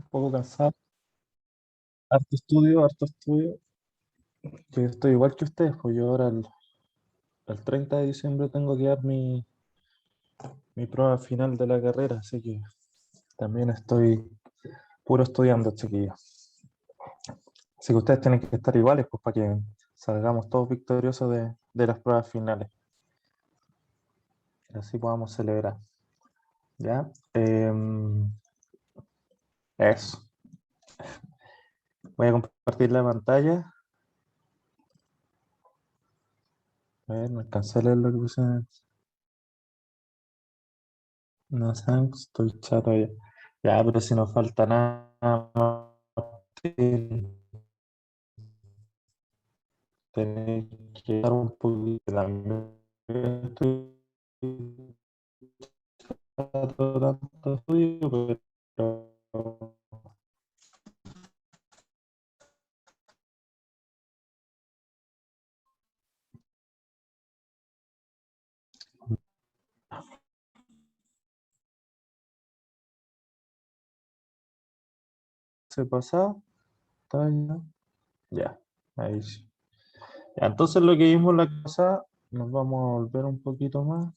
un poco cansado. Harto estudio, harto estudio. Yo estoy igual que ustedes, pues yo ahora el 30 de diciembre tengo que dar mi prueba final de la carrera, así que también estoy puro estudiando, chiquillos. Así que ustedes tienen que estar iguales, pues para que salgamos todos victoriosos de las pruebas finales. Y así podamos celebrar. ¿Ya? Eso. Voy a compartir la pantalla. A ver, me alcancé a leer lo que puse. No sé, estoy chato ya. Ya, pero si no falta nada más, tenéis que dar un poquito también. Estoy chato tanto estudio, pero se pasa, está ya, ya, ahí sí. Ya, entonces lo que vimos la cosa, nos vamos a volver un poquito más.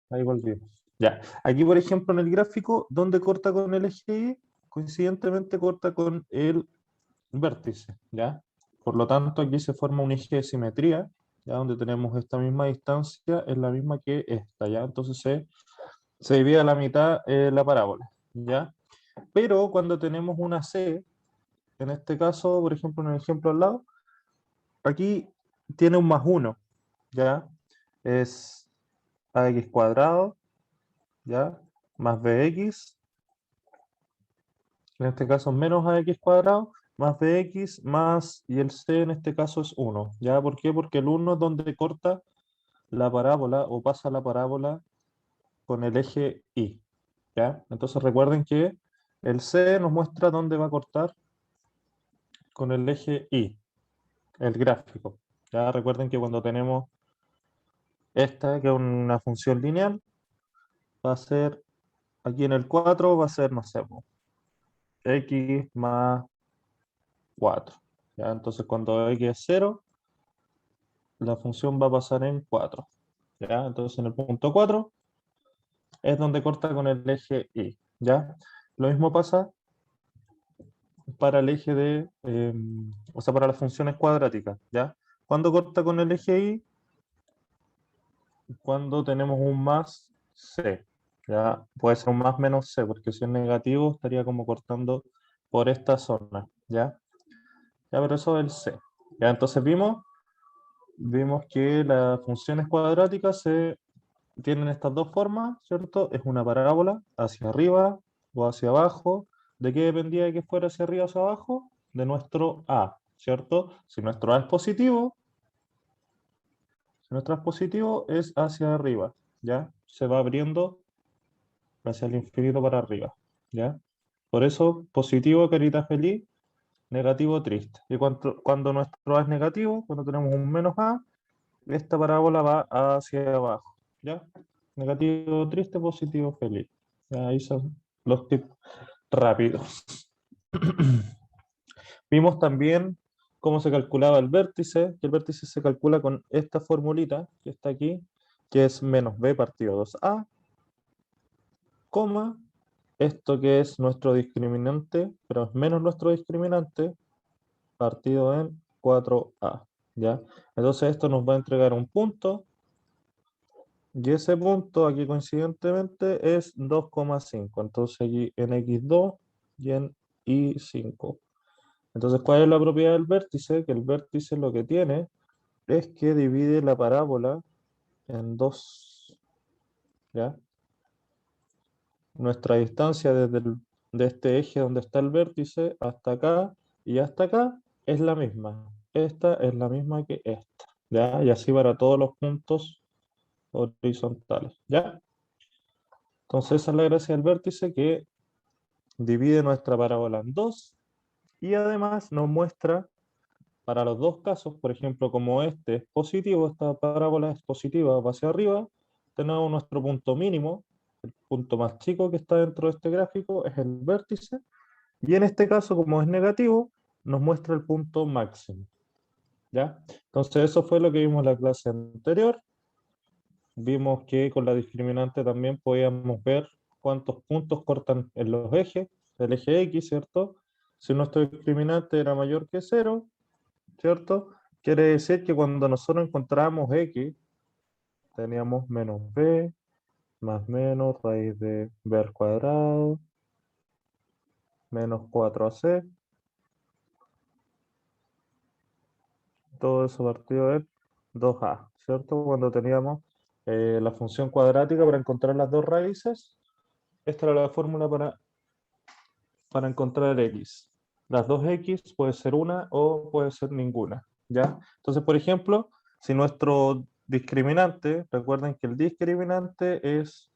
Ahí volvimos. Ya, aquí por ejemplo en el gráfico, donde corta con el eje Y, coincidentemente corta con el vértice, ¿ya? Por lo tanto, aquí se forma un eje de simetría, ¿ya? Donde tenemos esta misma distancia, es la misma que esta, ¿ya? Entonces se divide a la mitad la parábola, ¿ya? Pero cuando tenemos una C, en este caso, por ejemplo, en el ejemplo al lado, aquí tiene un más uno, ¿ya? Es ax cuadrado, ¿ya? Más bx, en este caso menos ax cuadrado, más bx, más, y el c en este caso es uno, ¿ya? ¿Por qué? Porque el uno es donde corta la parábola o pasa la parábola con el eje Y, ¿ya? Entonces recuerden que el C nos muestra dónde va a cortar con el eje Y, el gráfico. Ya recuerden que cuando tenemos esta, que es una función lineal, va a ser, aquí en el 4 va a ser, no sé, x más 4. ¿Ya? Entonces cuando x es 0, la función va a pasar en 4. ¿Ya? Entonces en el punto 4 es donde corta con el eje Y. ¿Ya? Lo mismo pasa para el eje o sea, para las funciones cuadráticas, ¿ya? Cuando corta con el eje Y, cuando tenemos un más C, ¿ya? Puede ser un más menos C, porque si es negativo estaría como cortando por esta zona, ¿ya? Ya, pero eso es el C. Ya, entonces vimos que las funciones cuadráticas tienen estas dos formas, ¿cierto? Es una parábola hacia arriba o hacia abajo. ¿De qué dependía de que fuera hacia arriba o hacia abajo? De nuestro A, ¿cierto? Si nuestro A es positivo, si nuestro A es positivo es hacia arriba, ¿ya? Se va abriendo hacia el infinito para arriba, ¿ya? Por eso, positivo, carita feliz, negativo, triste. Y cuando nuestro A es negativo, cuando tenemos un menos A, esta parábola va hacia abajo, ¿ya? Negativo, triste, positivo, feliz. Ya, ahí son los tips rápidos. Vimos también cómo se calculaba el vértice, que el vértice se calcula con esta formulita que está aquí, que es menos b partido 2a, coma, esto que es nuestro discriminante, pero es menos nuestro discriminante, partido en 4a, ¿ya? Entonces esto nos va a entregar un punto. Y ese punto aquí coincidentemente es 2,5. Entonces aquí en x2 y en y5. Entonces, ¿cuál es la propiedad del vértice? Que el vértice lo que tiene es que divide la parábola en 2, ¿ya? Nuestra distancia de este eje donde está el vértice hasta acá y hasta acá es la misma. Esta es la misma que esta, ¿ya? Y así para todos los puntos horizontales, ¿ya? Entonces esa es la gracia del vértice, que divide nuestra parábola en dos y además nos muestra para los dos casos, por ejemplo, como este es positivo, esta parábola es positiva, va hacia arriba, tenemos nuestro punto mínimo, el punto más chico que está dentro de este gráfico es el vértice, y en este caso, como es negativo, nos muestra el punto máximo, ¿ya? Entonces eso fue lo que vimos en la clase anterior. Vimos que con la discriminante también podíamos ver cuántos puntos cortan en los ejes, el eje X, ¿cierto? Si nuestro discriminante era mayor que 0, ¿cierto? Quiere decir que cuando nosotros encontramos X, teníamos menos B, más menos, raíz de B al cuadrado, menos 4AC, todo eso partido de 2A, ¿cierto? Cuando teníamos la función cuadrática para encontrar las dos raíces, esta era la fórmula para encontrar X. Las dos X puede ser una o puede ser ninguna, ¿ya? Entonces, por ejemplo, si nuestro discriminante, recuerden que el discriminante es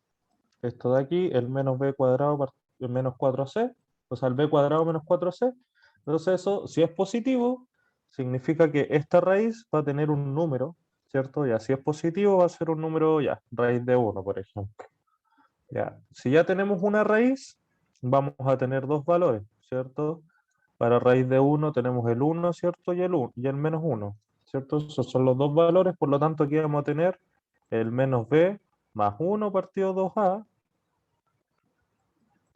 esto de aquí, el menos b cuadrado el menos 4c, o sea, el b cuadrado menos 4c. Entonces eso, si es positivo, significa que esta raíz va a tener un número, ¿cierto? Ya, si es positivo va a ser un número, ya, raíz de 1, por ejemplo. Ya, si ya tenemos una raíz, vamos a tener dos valores, ¿cierto? Para raíz de 1 tenemos el 1, ¿cierto? Y el menos 1, ¿cierto? Esos son los dos valores, por lo tanto aquí vamos a tener el menos b más 1 partido 2a,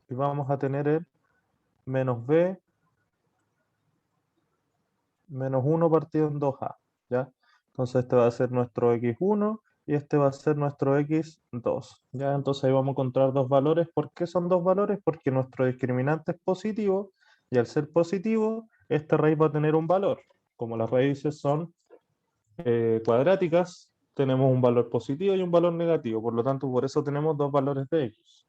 y vamos a tener el menos b menos 1 partido en 2a, ¿ya? Entonces este va a ser nuestro x1 y este va a ser nuestro x2, ¿ya? Entonces ahí vamos a encontrar dos valores. ¿Por qué son dos valores? Porque nuestro discriminante es positivo y al ser positivo, esta raíz va a tener un valor. Como las raíces son cuadráticas, tenemos un valor positivo y un valor negativo, por lo tanto por eso tenemos dos valores de x.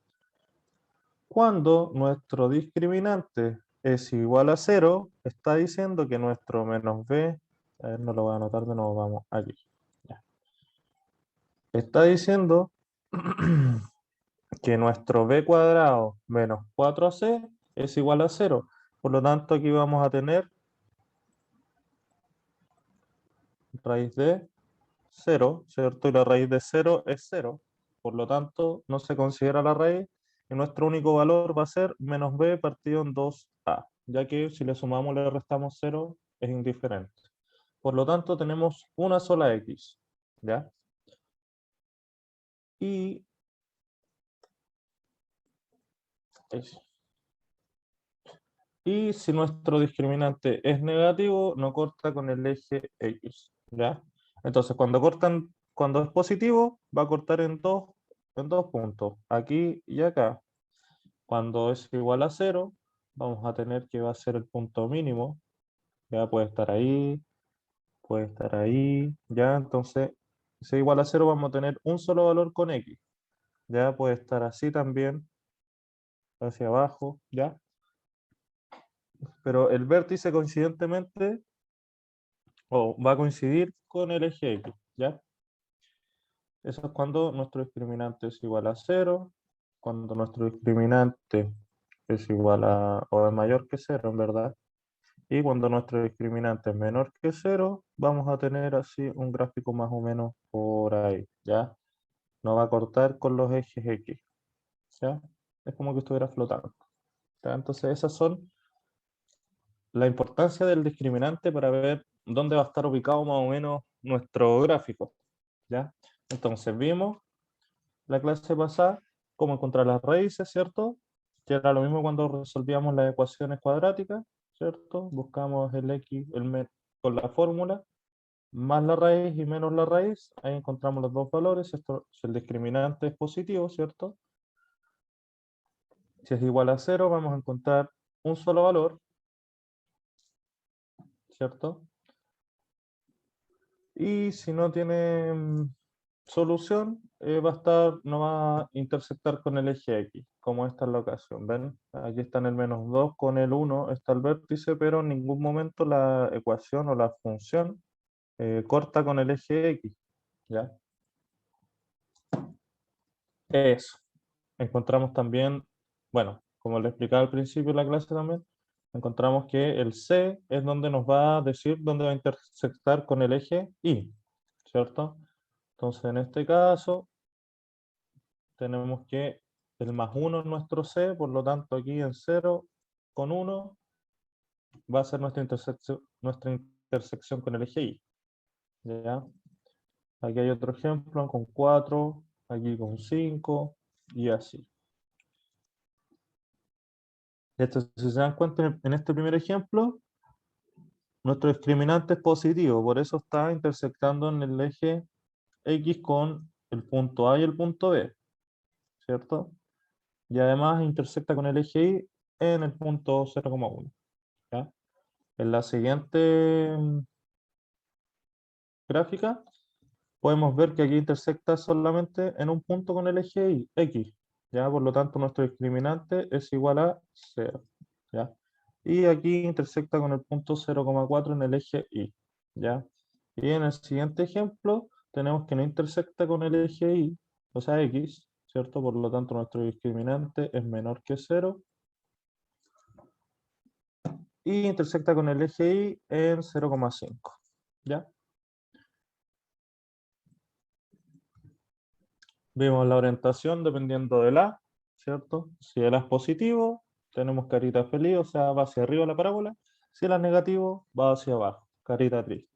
Cuando nuestro discriminante es igual a 0, está diciendo que nuestro menos b, a ver, no lo voy a anotar de nuevo, vamos aquí. Ya. Está diciendo que nuestro b cuadrado menos 4c es igual a 0. Por lo tanto, aquí vamos a tener raíz de 0, ¿cierto? Y la raíz de 0 es 0. Por lo tanto, no se considera la raíz y nuestro único valor va a ser menos b partido en 2a, ya que si le sumamos le restamos 0 es indiferente. Por lo tanto, tenemos una sola x, ¿ya? Y Y si nuestro discriminante es negativo, no corta con el eje X, ¿ya? Entonces, cuando es positivo, va a cortar en dos puntos, aquí y acá. Cuando es igual a 0, vamos a tener que va a ser el punto mínimo, ya puede estar ahí, ya. Entonces, si es igual a 0, vamos a tener un solo valor con X, ya puede estar así también, hacia abajo, ya. Pero el vértice coincidentemente o va a coincidir con el eje X, ¿ya? Eso es cuando nuestro discriminante es igual a 0, cuando nuestro discriminante es igual a, o es mayor que 0, en verdad, y cuando nuestro discriminante es menor que 0, vamos a tener así un gráfico más o menos por ahí, ¿ya? No va a cortar con los ejes X, ¿ya? Es como que estuviera flotando, ¿ya? Entonces esas son la importancia del discriminante para ver dónde va a estar ubicado más o menos nuestro gráfico, ¿ya? Entonces vimos la clase pasada cómo encontrar las raíces, ¿cierto? Que era lo mismo cuando resolvíamos las ecuaciones cuadráticas, ¿cierto? Buscamos el x con la fórmula, más la raíz y menos la raíz, ahí encontramos los dos valores. Esto, si el discriminante es positivo, ¿cierto? Si es igual a 0, vamos a encontrar un solo valor, ¿cierto? Y si no tiene solución va a estar, no va a intersectar con el eje X, como esta es la ocasión. ¿Ven? Aquí está en el -2 con el 1, está el vértice, pero en ningún momento la ecuación o la función corta con el eje X. ¿Ya? Eso. Encontramos también, bueno, como le explicaba al principio de la clase también, encontramos que el C es donde nos va a decir dónde va a intersectar con el eje Y, ¿cierto? Entonces, en este caso, tenemos que el +1 es nuestro C, por lo tanto aquí en 0 con 1 va a ser nuestra intersección con el eje Y. ¿Ya? Aquí hay otro ejemplo con 4, aquí con 5 y así. Esto, si se dan cuenta en este primer ejemplo, nuestro discriminante es positivo, por eso está intersectando en el eje X con el punto A y el punto B, ¿cierto? Y además intersecta con el eje Y en el punto 0,1. ¿Ya? En la siguiente gráfica podemos ver que aquí intersecta solamente en un punto con el eje Y, X. ¿Ya? Por lo tanto, nuestro discriminante es igual a 0. ¿Ya? Y aquí intersecta con el punto 0,4 en el eje Y. ¿Ya? Y en el siguiente ejemplo tenemos que no intersecta con el eje Y, o sea X, ¿cierto? Por lo tanto, nuestro discriminante es menor que 0. Y intersecta con el eje Y en 0,5. ¿Ya? Vimos la orientación dependiendo del A, ¿cierto? Si el A es positivo, tenemos carita feliz, o sea, va hacia arriba la parábola. Si el A es negativo, va hacia abajo, carita triste.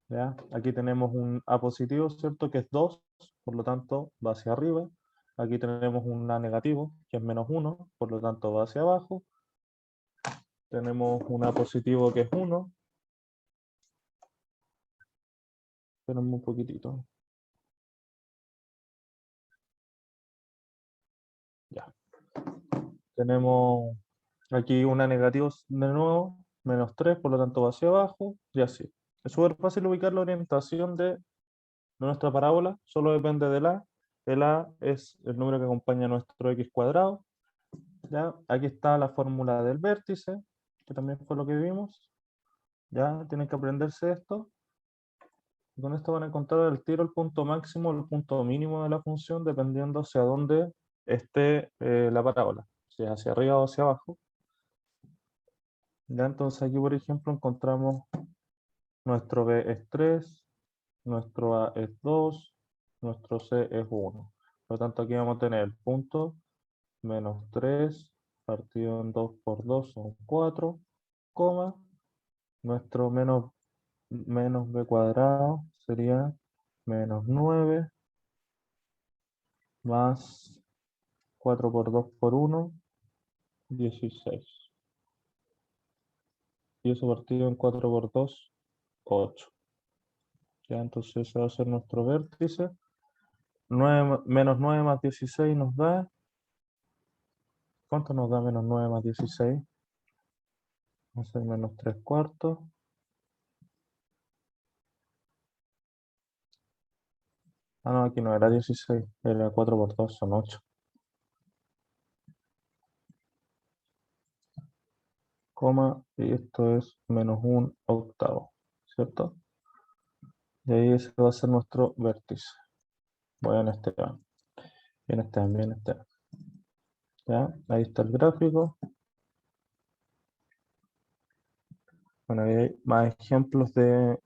¿Ya? Aquí tenemos un A positivo, ¿cierto? Que es 2, por lo tanto va hacia arriba. Aquí tenemos un A negativo, que es -1, por lo tanto va hacia abajo. Tenemos un A positivo que es 1. Tenemos un poquitito. Ya. Tenemos aquí una negativo de nuevo, -3, por lo tanto va hacia abajo, y así. Es súper fácil ubicar la orientación de nuestra parábola, solo depende del A. El A es el número que acompaña a nuestro x cuadrado. ¿Ya? Aquí está la fórmula del vértice, que también fue lo que vimos. Ya tienen que aprenderse esto. Y con esto van a encontrar el tiro, el punto máximo, el punto mínimo de la función, dependiendo hacia dónde esté la parábola, si es hacia arriba o hacia abajo. Ya, entonces aquí, por ejemplo, encontramos nuestro B es 3, nuestro A es 2, nuestro C es 1. Por lo tanto, aquí vamos a tener el punto -3 partido en 2 por 2 son 4, coma, nuestro menos B cuadrado sería -9 más 4 por 2 por 1, 16. Y eso partido en 4 por 2, 8. Ya, entonces ese va a ser nuestro vértice. Menos 9 más 16 nos da. ¿Cuánto nos da menos 9 más 16? Va a ser -3/4. Ah, no, aquí no era 16, era 4 por 2, son 8. Coma, y esto es -1/8, ¿cierto? Y ahí ese va a ser nuestro vértice. Voy en este van. Bien Esteban, bien Esteban. ¿Ya? Ahí está el gráfico. Bueno, ahí hay más ejemplos de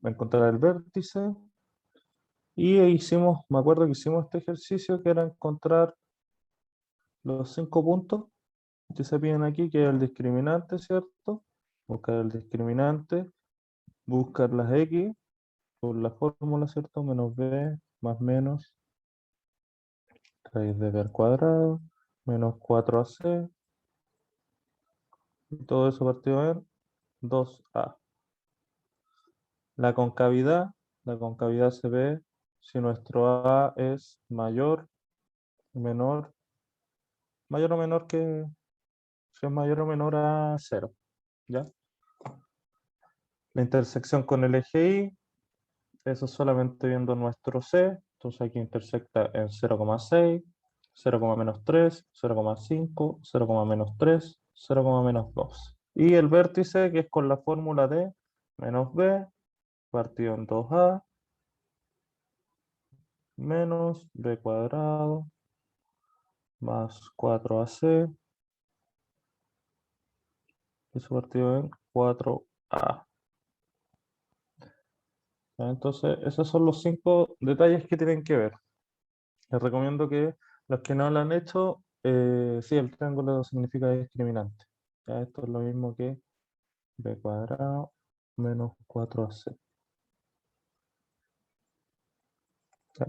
encontrar el vértice. Y hicimos, me acuerdo que hicimos este ejercicio que era encontrar los 5 puntos que se piden aquí, que es el discriminante, ¿cierto? Buscar el discriminante, buscar las x por la fórmula, ¿cierto? Menos b más menos raíz de b al cuadrado, menos 4ac, y todo eso partido en 2a. La concavidad, la concavidad se ve si nuestro a es menor, mayor o menor que, si es mayor o menor a 0, ¿ya? La intersección con el eje Y Eso solamente viendo nuestro C. Entonces aquí intersecta en 0,6, 0,-3, 0,5, 0,-3, 0,-2. Y el vértice, que es con la fórmula de menos b partido en 2a menos b cuadrado más 4ac, eso partido en 4a. Entonces, esos son los 5 detalles que tienen que ver. Les recomiendo que los que no lo han hecho, sí, el triángulo significa discriminante. Ya, esto es lo mismo que b cuadrado menos 4ac. ¿Ya?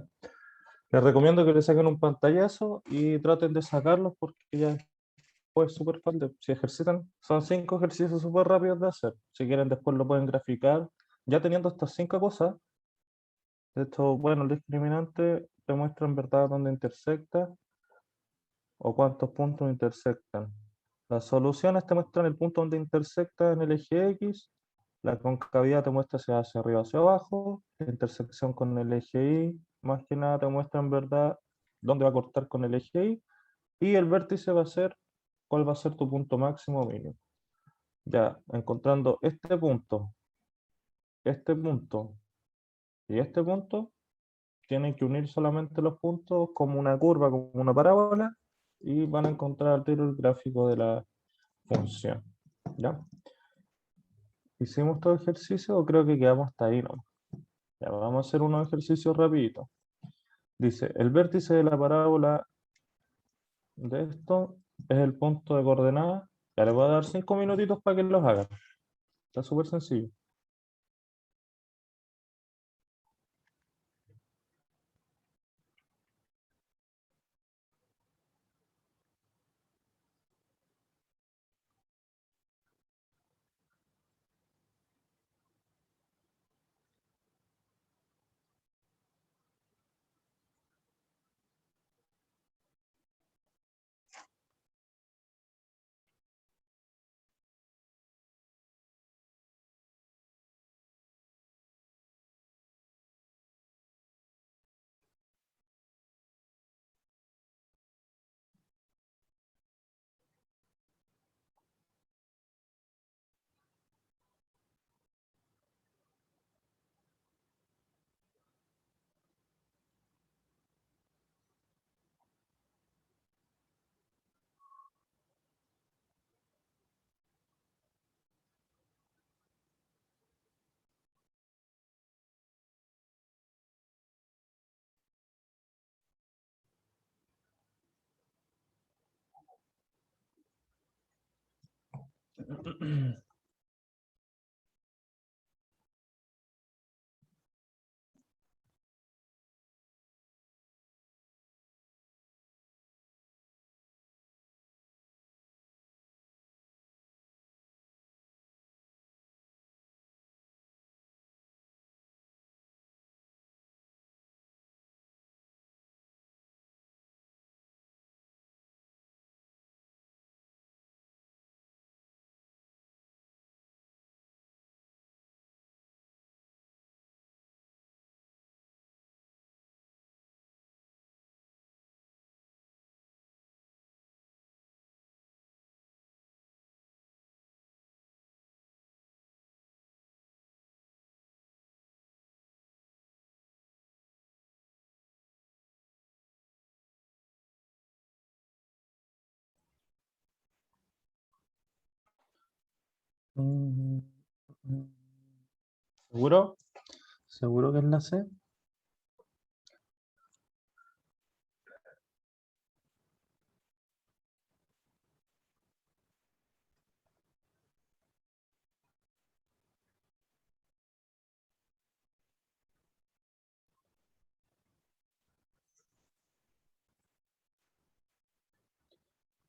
Les recomiendo que le saquen un pantallazo y traten de sacarlos porque ya es súper fácil. Si ejercitan, son 5 ejercicios súper rápidos de hacer. Si quieren, después lo pueden graficar. Ya teniendo estas 5 cosas, de hecho, bueno, el discriminante te muestra en verdad dónde intersecta o cuántos puntos intersectan. Las soluciones te muestran el punto donde intersecta en el eje X, la concavidad te muestra si va hacia arriba o hacia abajo, la intersección con el eje Y, más que nada te muestra en verdad dónde va a cortar con el eje Y, y el vértice va a ser cuál va a ser tu punto máximo o mínimo. Ya, encontrando este punto y este punto, tienen que unir solamente los puntos como una curva, como una parábola, y van a encontrar al tiro el gráfico de la función. ¿Ya? ¿Hicimos todo el ejercicio o creo que quedamos hasta ahí nomás? Ya, vamos a hacer unos ejercicios rapiditos. Dice, el vértice de la parábola de esto es el punto de coordenada. Ya le voy a dar 5 minutitos para que los hagan. Está súper sencillo. ¿Seguro? ¿Seguro que es la C?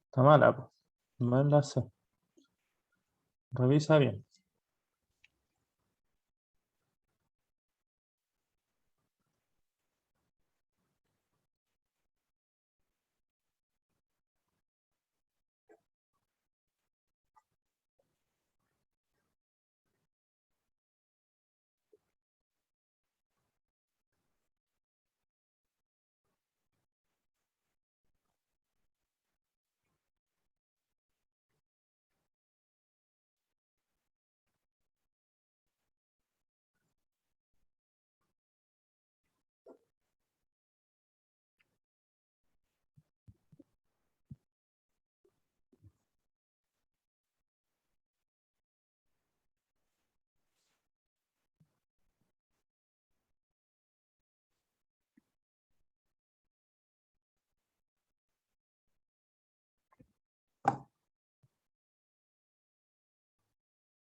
Está mala, pues. No es la C. Revisa bien.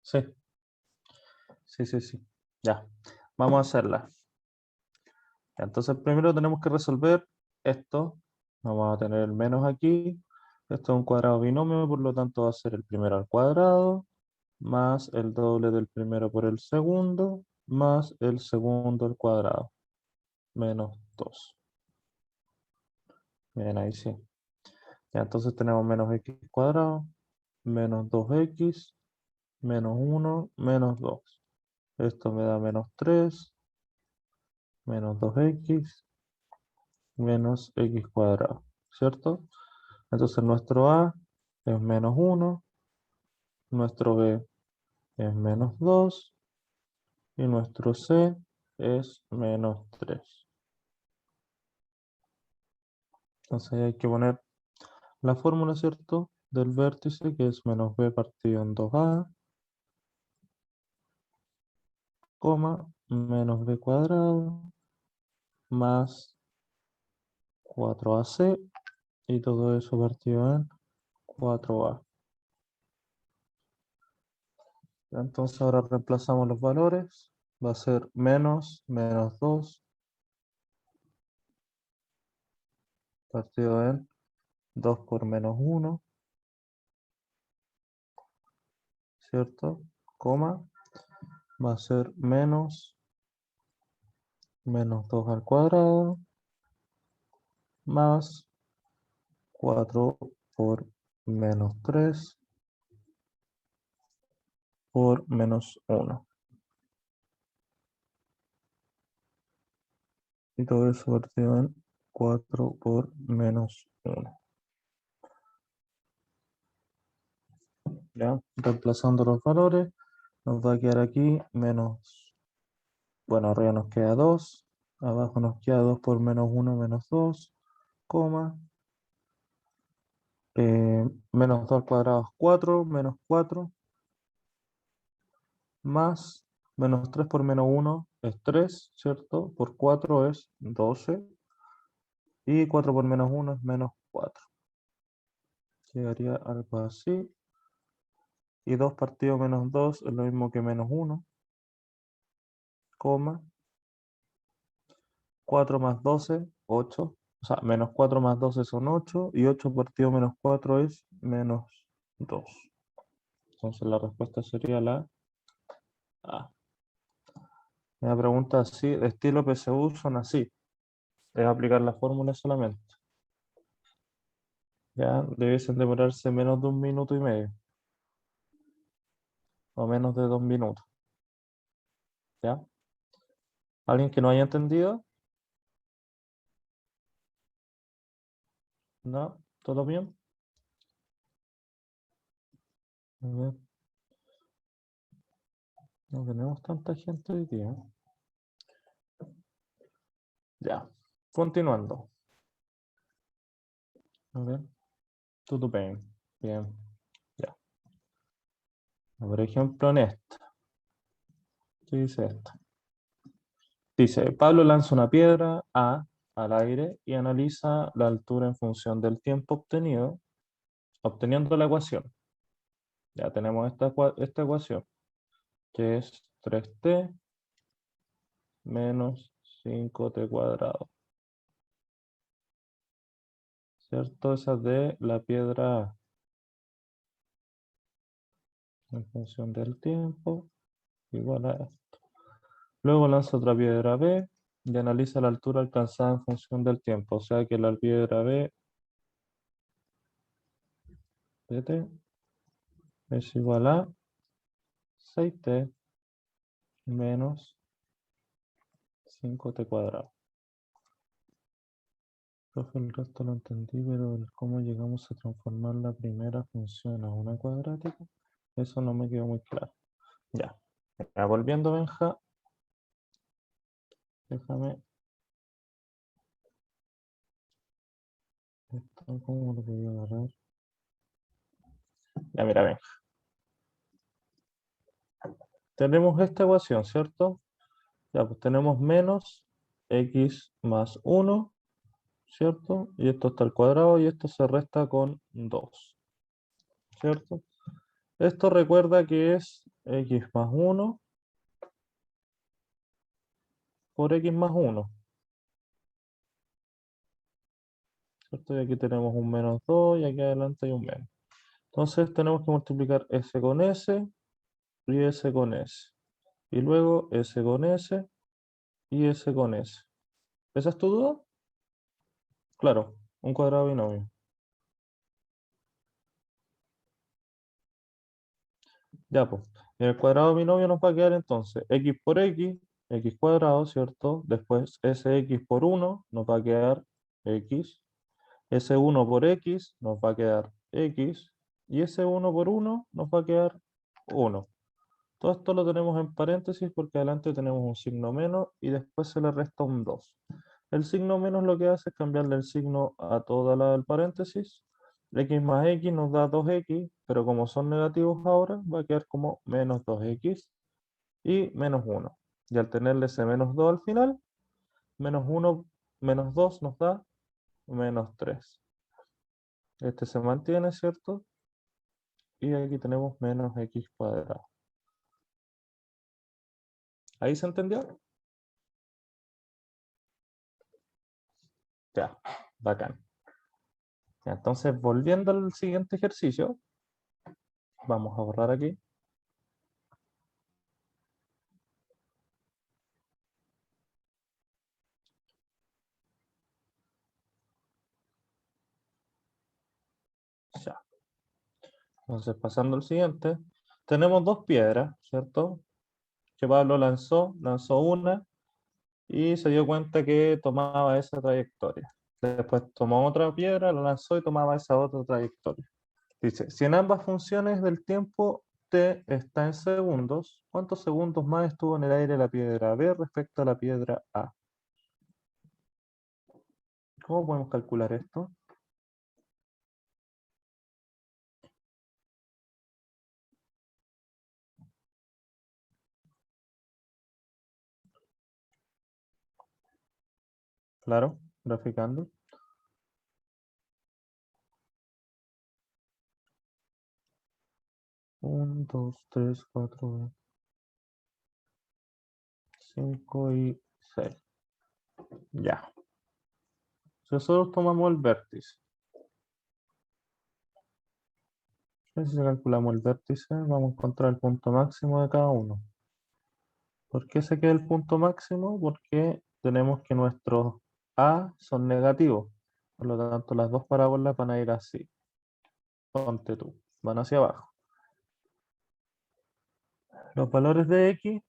Sí, sí. Ya, vamos a hacerla. Entonces primero tenemos que resolver esto. Vamos a tener el menos aquí. Esto es un cuadrado binomio, por lo tanto va a ser el primero al cuadrado, más el doble del primero por el segundo, más el segundo al cuadrado, menos 2. Bien, ahí sí. Ya, entonces tenemos menos x cuadrado, menos 2x, menos 1, menos 2. Esto me da menos 3, menos 2x, menos x cuadrado, ¿cierto? Entonces nuestro a es menos 1, nuestro b es menos 2 y nuestro c es menos 3. Entonces hay que poner la fórmula, ¿cierto? Del vértice, que es menos b partido en 2a, coma, menos b cuadrado, más 4ac, y todo eso partido en 4a. Entonces ahora reemplazamos los valores. Va a ser menos 2 partido en 2 por menos 1, ¿cierto? Coma, va a ser menos 2 al cuadrado, más 4 por menos 3 por menos 1. Y todo eso partido en 4 por menos 1. ¿Ya? Reemplazando los valores, nos va a quedar aquí menos, bueno, arriba nos queda 2, abajo nos queda 2 por menos 1 menos 2, coma, menos 2 al cuadrado es 4, menos 4, más menos 3 por menos 1 es 3, ¿cierto? Por 4 es 12, y 4 por menos 1 es menos 4. Quedaría algo así. Y 2 partido menos 2 es lo mismo que menos 1, coma, 4 más 12, 8. O sea, menos 4 más 12 son 8, y 8 partido menos 4 es menos 2. Entonces la respuesta sería la A. Una pregunta así, de estilo PSU, son así. Es aplicar la fórmula solamente. Ya debiesen demorarse menos de 1 minuto y medio, o menos de 2 minutos. ¿Ya? ¿Alguien que no haya entendido? ¿No? ¿Todo bien? A ver, no tenemos tanta gente hoy día. Ya, continuando. A ver, todo bien. Bien, ya. Por ejemplo, en esta. ¿Qué dice esta? Dice, Pablo lanza una piedra A al aire y analiza la altura en función del tiempo obtenido, obteniendo la ecuación. Ya tenemos esta ecuación, que es 3t menos 5t cuadrado. ¿Cierto? Esa es de la piedra A en función del tiempo, igual a esto. Luego lanza otra piedra B y analiza la altura alcanzada en función del tiempo. O sea que la piedra B de t es igual a 6t menos 5t cuadrado. Profe, el resto lo entendí, pero el cómo llegamos a transformar la primera función a una cuadrática, eso no me quedó muy claro. Ya, volviendo, Benja, déjame. Esto, ¿cómo lo voy a agarrar? Ya, mira, Benja. Tenemos esta ecuación, ¿cierto? Ya, pues tenemos menos x más 1, ¿cierto? Y esto está al cuadrado y esto se resta con 2, ¿cierto? Esto recuerda que es x más 1 por x más 1. ¿Cierto? Y aquí tenemos un menos 2 y aquí adelante hay un menos. Entonces tenemos que multiplicar s con s y s con s. Y luego s con s y s con s. ¿Esa es tu duda? Claro, un cuadrado binomio. Ya, pues. En el cuadrado binomio nos va a quedar entonces x por x cuadrado, ¿cierto? Después sx por 1 nos va a quedar x. S1 por x nos va a quedar x. Y S1 por 1 nos va a quedar 1. Todo esto lo tenemos en paréntesis porque adelante tenemos un signo menos y después se le resta un 2. El signo menos lo que hace es cambiarle el signo a toda la del paréntesis. X más x nos da 2x, pero como son negativos ahora, va a quedar como menos 2x y menos 1. Y al tenerle ese menos 2 al final, menos 1 menos 2 nos da menos 3. Este se mantiene, ¿cierto? Y aquí tenemos menos x cuadrado. ¿Ahí se entendió? Ya, bacán. Ya, entonces, volviendo al siguiente ejercicio, vamos a borrar aquí. Ya. Entonces, pasando al siguiente, tenemos dos piedras, ¿cierto? Que Pablo lanzó una y se dio cuenta que tomaba esa trayectoria. Después tomó otra piedra, la lanzó y tomaba esa otra trayectoria. Dice, si en ambas funciones del tiempo t está en segundos, ¿cuántos segundos más estuvo en el aire la piedra B respecto a la piedra A? ¿Cómo podemos calcular esto? Claro, graficando. 1, 2, 3, 4, 5 y 6. Ya. Si nosotros tomamos el vértice. Si calculamos el vértice, vamos a encontrar el punto máximo de cada uno. ¿Por qué se queda el punto máximo? Porque tenemos que nuestros A son negativos. Por lo tanto, las dos parábolas van a ir así. Ponte tú. Van hacia abajo. Los valores de X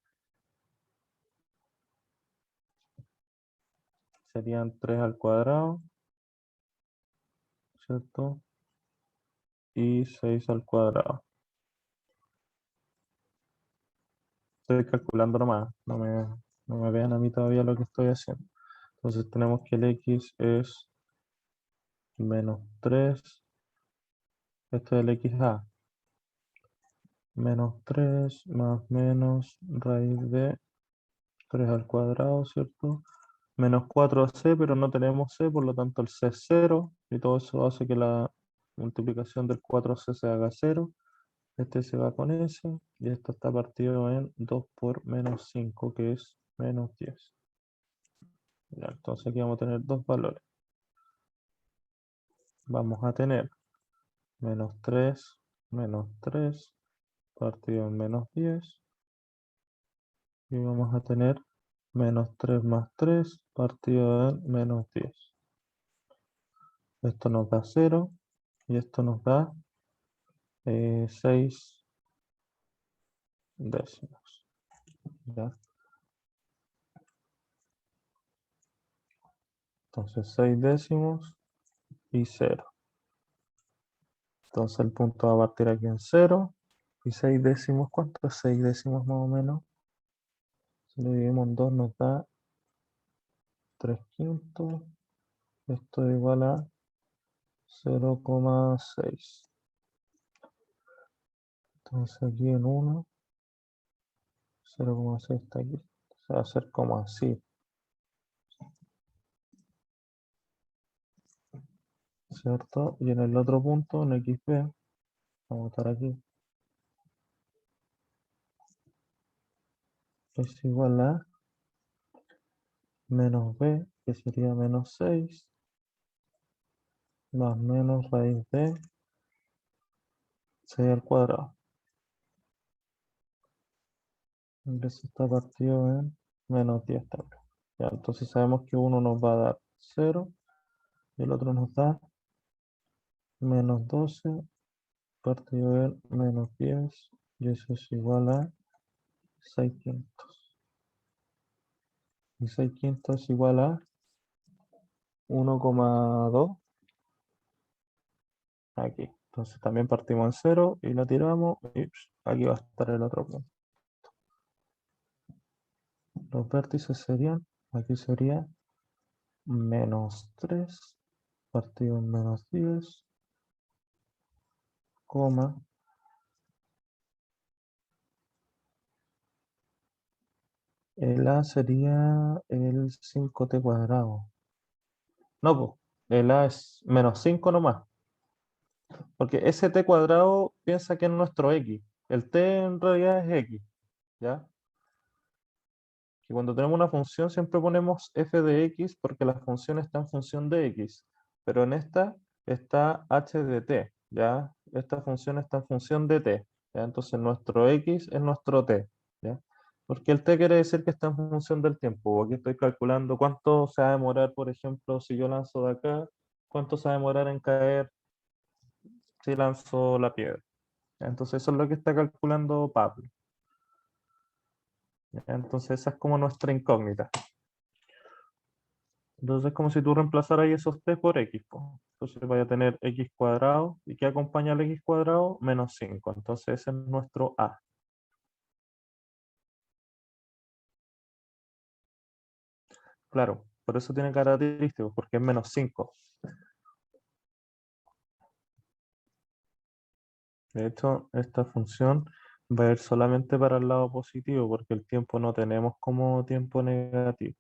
serían 3 al cuadrado, ¿cierto? Y 6 al cuadrado. Estoy calculando nomás. No me vean a mí todavía lo que estoy haciendo. Entonces tenemos que el X es menos 3. Esto es el XA. Menos 3 más menos raíz de 3 al cuadrado, ¿cierto? Menos 4c, pero no tenemos c, por lo tanto el c es 0, y todo eso hace que la multiplicación del 4c se haga 0. Este se va con ese, y esto está partido en 2 por menos 5, que es menos 10. Ya, entonces aquí vamos a tener dos valores. Vamos a tener menos 3 partido en menos 10. Y vamos a tener menos 3 más 3 partido en menos 10. Esto nos da 0 y esto nos da 6 décimos. ¿Ya? Entonces 6 décimos y 0. Entonces el punto va a partir aquí en 0 y 6 décimos. ¿Cuánto es 6 décimos más o menos? Si lo dividimos en 2 nos da 3 quintos. Esto es igual a 0,6. Entonces aquí en 1, 0,6 está aquí. Se va a hacer como así, ¿cierto? Y en el otro punto, en XB, vamos a estar aquí. es igual a menos b, que sería menos 6, más menos raíz de 6 al cuadrado. Eso está partido en menos 10 también. Ya, entonces sabemos que uno nos va a dar 0 y el otro nos da menos 12 partido en menos 10 y eso es igual a 6 quintos. Y 6 quintos es igual a 1,2 aquí. Entonces también partimos en 0 y la tiramos y aquí va a estar el otro punto. Los vértices serían, aquí sería menos 3 partido en menos 10, coma, el A sería el 5t cuadrado. No, pues, el A es menos 5 nomás, porque ese t cuadrado piensa que es nuestro x. El t en realidad es x, ¿ya? Y cuando tenemos una función siempre ponemos f de x porque la función está en función de x, pero en esta está h de t, ¿ya? Esta función está en función de t, ¿ya? Entonces nuestro x es nuestro t, ¿ya? Porque el t quiere decir que está en función del tiempo. Aquí estoy calculando cuánto se va a demorar, por ejemplo, si yo lanzo de acá, cuánto se va a demorar en caer si lanzo la piedra. ¿Ya? Entonces eso es lo que está calculando Pablo, ¿ya? Entonces esa es como nuestra incógnita. Entonces es como si tú reemplazaras ahí esos t por x, po. Entonces vaya a tener x cuadrado. ¿Y qué acompaña al x cuadrado? Menos 5. Entonces ese es nuestro a. Claro, por eso tiene característicos, porque es menos 5. De hecho, esta función va a ir solamente para el lado positivo, porque el tiempo no tenemos como tiempo negativo.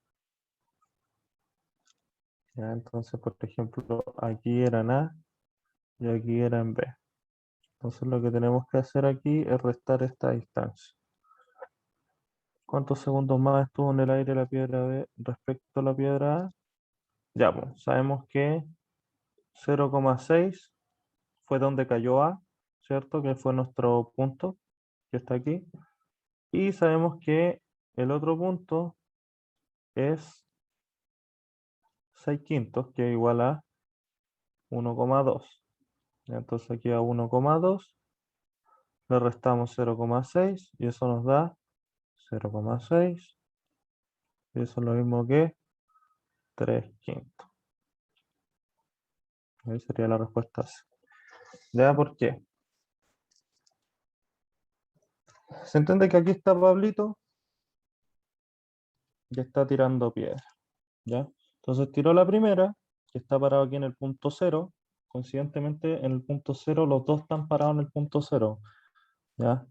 ¿Ya? Entonces, por ejemplo, aquí era en a y aquí era en b. Entonces lo que tenemos que hacer aquí es restar esta distancia. ¿Cuántos segundos más estuvo en el aire la piedra B respecto a la piedra A? Ya, pues, sabemos que 0,6 fue donde cayó A, ¿cierto? Que fue nuestro punto, que está aquí. Y sabemos que el otro punto es 6 quintos, que es igual a 1,2. Entonces aquí a 1,2 le restamos 0,6 y eso nos da 0,6. Y eso es lo mismo que 3 quintos. Ahí sería la respuesta C. ¿Ya por qué? Se entiende que aquí está Pablito y está tirando piedra, ¿ya? Entonces tiró la primera, que está parado aquí en el punto cero. Coincidentemente, en el punto cero, los dos están parados en el punto cero, ¿ya?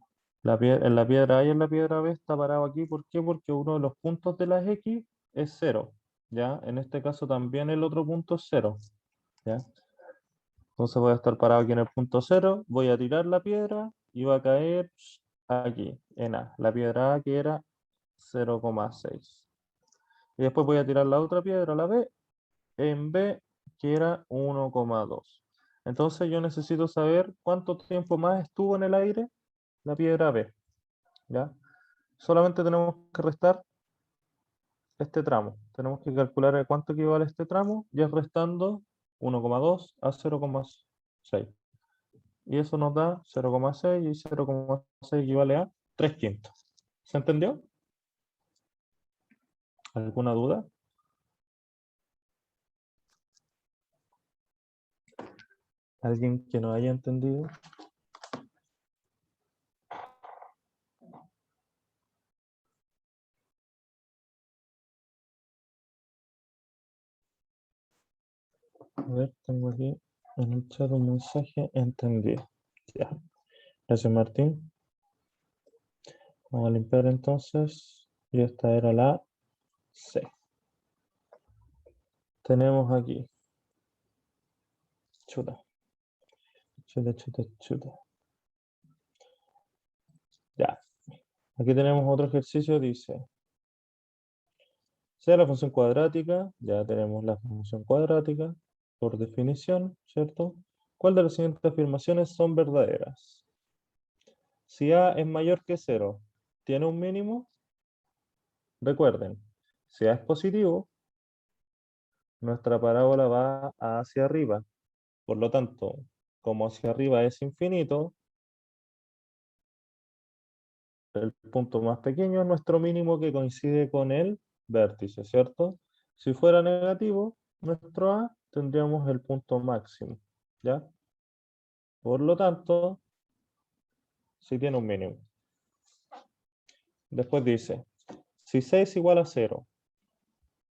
En la piedra A y en la piedra B está parado aquí. ¿Por qué? Porque uno de los puntos de las X es cero, ¿ya? En este caso también el otro punto es cero, ¿ya? Entonces voy a estar parado aquí en el punto cero, voy a tirar la piedra y va a caer aquí, en A. La piedra A que era 0,6. Y después voy a tirar la otra piedra, la B, en B, que era 1,2. Entonces yo necesito saber cuánto tiempo más estuvo en el aire la piedra B, ¿ya? Solamente tenemos que restar este tramo. Tenemos que calcular a cuánto equivale este tramo, y es restando 1,2 a 0,6. Y eso nos da 0,6 y 0,6 equivale a 3 quintos. ¿Se entendió? ¿Alguna duda? ¿Alguien que no haya entendido? A ver, tengo aquí en el chat un mensaje entendido. Ya. Gracias, Martín. Vamos a limpiar entonces. Y esta era la C. Tenemos aquí. Chuta. Chuta, chuta, chuta. Ya. Aquí tenemos otro ejercicio, dice, sea la función cuadrática, ya tenemos la función cuadrática, por definición, ¿cierto? ¿Cuál de las siguientes afirmaciones son verdaderas? Si A es mayor que cero, ¿tiene un mínimo? Recuerden, si A es positivo, nuestra parábola va hacia arriba. Por lo tanto, como hacia arriba es infinito, el punto más pequeño es nuestro mínimo que coincide con el vértice, ¿cierto? Si fuera negativo, nuestro A tendríamos el punto máximo, ¿ya? Por lo tanto, sí tiene un mínimo. Después dice, si C es igual a cero,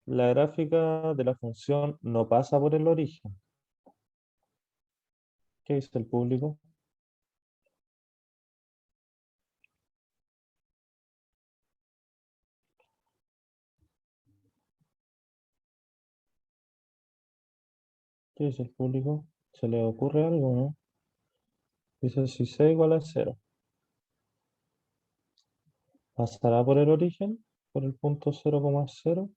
la gráfica de la función no pasa por el origen. ¿Qué dice el público? ¿Qué dice el público? ¿Se le ocurre algo, no? Dice, si C igual a cero, ¿pasará por el origen? ¿Por el punto 0,0?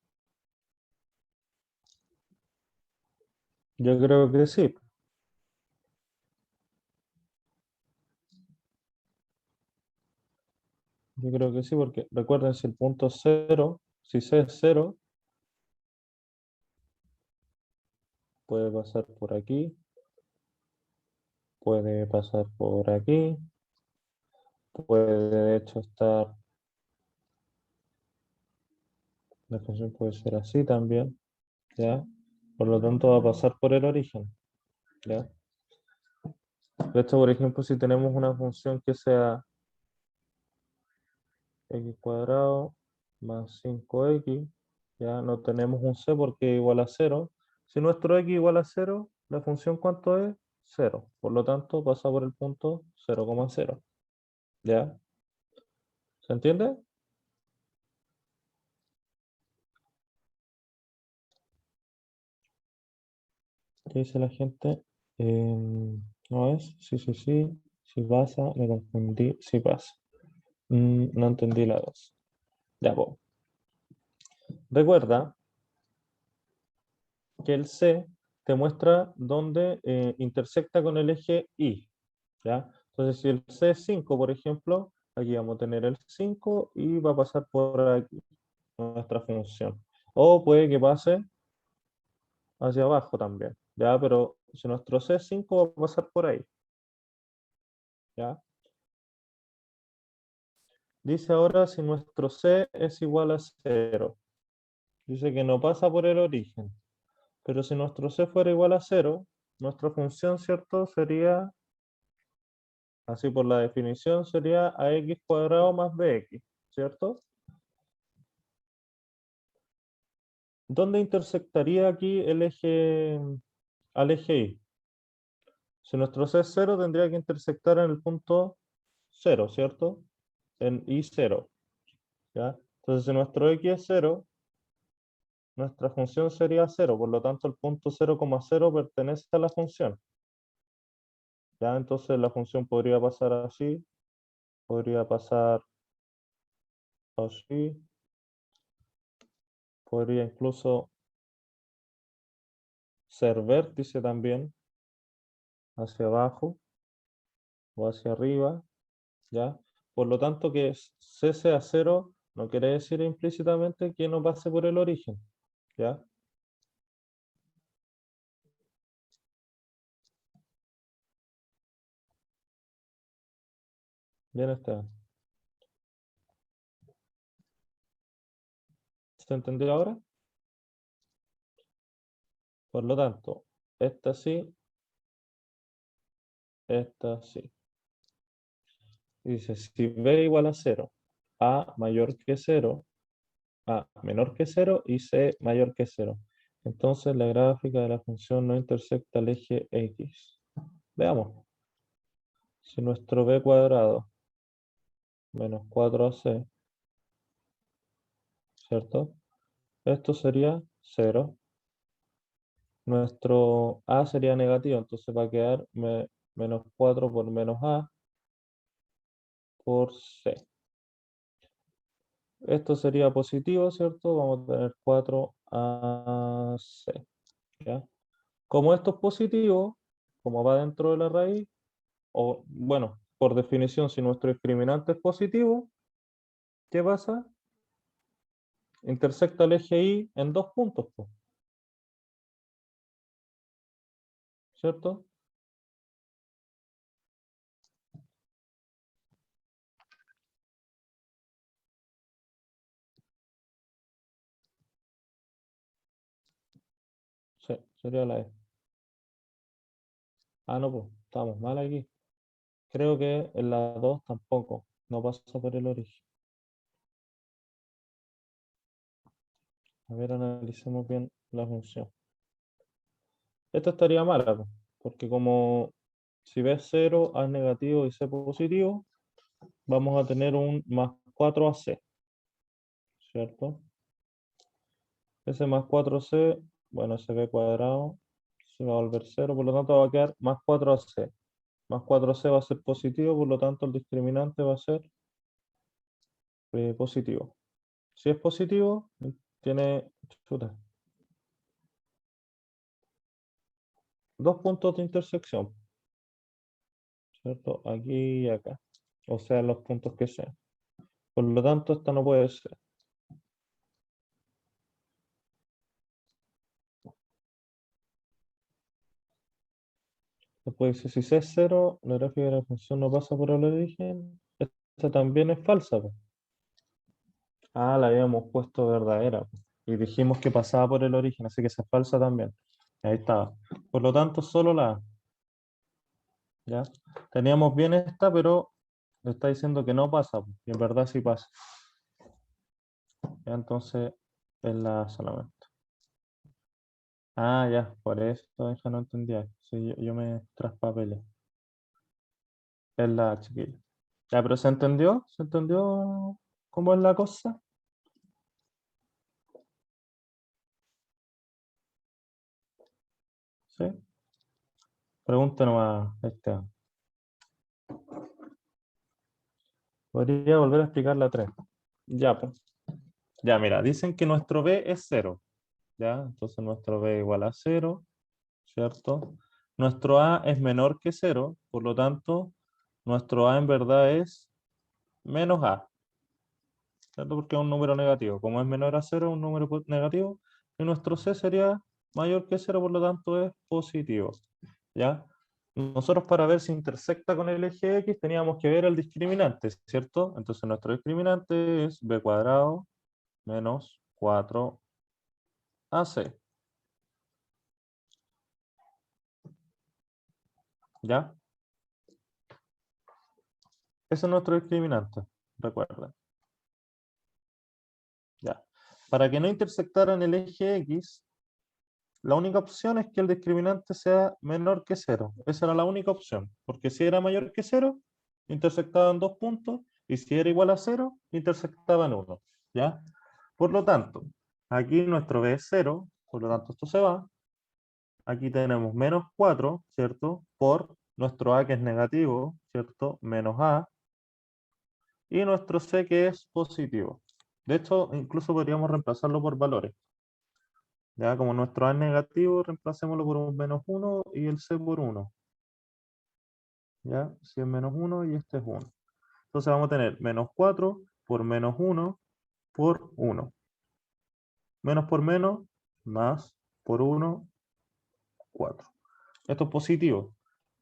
Yo creo que sí. Yo creo que sí, porque recuerden, si el punto cero, si C es cero, puede pasar por aquí, puede pasar por aquí, puede de hecho estar, la función puede ser así también, ¿ya? Por lo tanto va a pasar por el origen, ¿ya? De hecho, por ejemplo, si tenemos una función que sea x cuadrado más 5x, ya no tenemos un c porque es igual a cero. Si nuestro x igual a cero, la función ¿cuánto es? Cero. Por lo tanto, pasa por el punto 0,0. ¿Ya? ¿Se entiende? ¿Qué dice la gente? ¿No es? Sí, sí, sí. Si pasa, me confundí. Sí pasa. No entendí la dos. Ya, pues. Recuerda que el C te muestra dónde intersecta con el eje Y. ¿Ya? Entonces, si el C es 5, por ejemplo, aquí vamos a tener el 5 y va a pasar por aquí nuestra función. O puede que pase hacia abajo también, ¿ya? Pero si nuestro C es 5, va a pasar por ahí, ¿ya? Dice ahora si nuestro C es igual a cero. Dice que no pasa por el origen. Pero si nuestro C fuera igual a cero, nuestra función, ¿cierto? Sería, así por la definición, sería ax cuadrado más bx, ¿cierto? ¿Dónde intersectaría aquí el eje al eje Y? Si nuestro C es cero, tendría que intersectar en el punto cero, ¿cierto? En Y0, ¿ya? Entonces, si nuestro X es cero, nuestra función sería cero, por lo tanto el punto 0,0 pertenece a la función, ¿ya? Entonces la función podría pasar así, podría pasar así, podría incluso ser vértice también, hacia abajo o hacia arriba, ¿ya? Por lo tanto, que C sea cero no quiere decir implícitamente que no pase por el origen, ¿ya? Bien, está. ¿Se entendió ahora? Por lo tanto, esta sí, esta sí. Dice, si B igual a cero, A mayor que cero, A menor que cero y C mayor que cero. Entonces la gráfica de la función no intersecta el eje X. Veamos. Si nuestro B cuadrado menos 4AC, ¿cierto? Esto sería cero. Nuestro A sería negativo, entonces va a quedar menos 4 por menos A por C. Esto sería positivo, ¿cierto? Vamos a tener 4AC, ¿ya? Como esto es positivo, como va dentro de la raíz, o bueno, por definición, si nuestro discriminante es positivo, ¿qué pasa? Intersecta el eje Y en dos puntos, po, ¿cierto? Sí, sería la E. Ah, no, pues, estamos mal aquí. Creo que en la 2 tampoco, no pasa por el origen. A ver, analicemos bien la función. Esta estaría mala, po, porque como si B es 0, A es negativo y C positivo, vamos a tener un más 4AC, ¿cierto? Ese más 4C, bueno, ese B cuadrado se va a volver 0, por lo tanto va a quedar más 4AC. Más 4C va a ser positivo, por lo tanto el discriminante va a ser positivo. Si es positivo, tiene chuta, dos puntos de intersección, ¿cierto? Aquí y acá. O sea, los puntos que sean. Por lo tanto, esta no puede ser. Después dice, si C es 0, la gráfica de la función no pasa por el origen. Esta también es falsa, po. Ah, la habíamos puesto verdadera, po. Y dijimos que pasaba por el origen, así que esa es falsa también. Ahí estaba. Por lo tanto, solo la A, ¿ya? Teníamos bien esta, pero le está diciendo que no pasa, po, y en verdad sí pasa. Ya, entonces, es la A solamente. Ah, ya, por eso ya no entendía. Sí, yo me traspapelé. Es la chiquilla. Ya, pero ¿se entendió? ¿Se entendió cómo es la cosa? ¿Sí? Pregunta nomás, Esteban. Podría volver a explicar la 3. Ya, pues. Ya, mira, dicen que nuestro B es 0. ¿Ya? Entonces nuestro B igual a 0, ¿cierto? Nuestro A es menor que 0, por lo tanto, nuestro A en verdad es menos A, ¿cierto? Porque es un número negativo. Como es menor a 0, es un número negativo. Y nuestro C sería mayor que 0, por lo tanto es positivo. ¿Ya? Nosotros para ver si intersecta con el eje X teníamos que ver el discriminante, ¿cierto? Entonces nuestro discriminante es B cuadrado menos 4AC. ¿Ya? Ese es nuestro discriminante, recuerda. ¿Ya? Para que no intersectara en el eje X, la única opción es que el discriminante sea menor que 0. Esa era la única opción, porque si era mayor que 0, intersectaba en dos puntos, y si era igual a 0, intersectaba en uno. ¿Ya? Por lo tanto, aquí nuestro B es 0, por lo tanto esto se va. Aquí tenemos menos 4, ¿cierto? Por nuestro A que es negativo, ¿cierto? Menos A. Y nuestro C que es positivo. De hecho, incluso podríamos reemplazarlo por valores. Ya como nuestro A es negativo, reemplacémoslo por un menos 1 y el C por 1. ¿Ya? Si es menos 1 y este es 1. Entonces vamos a tener menos 4 por menos 1 por 1. Menos por menos, más por 1, 4. Esto es positivo.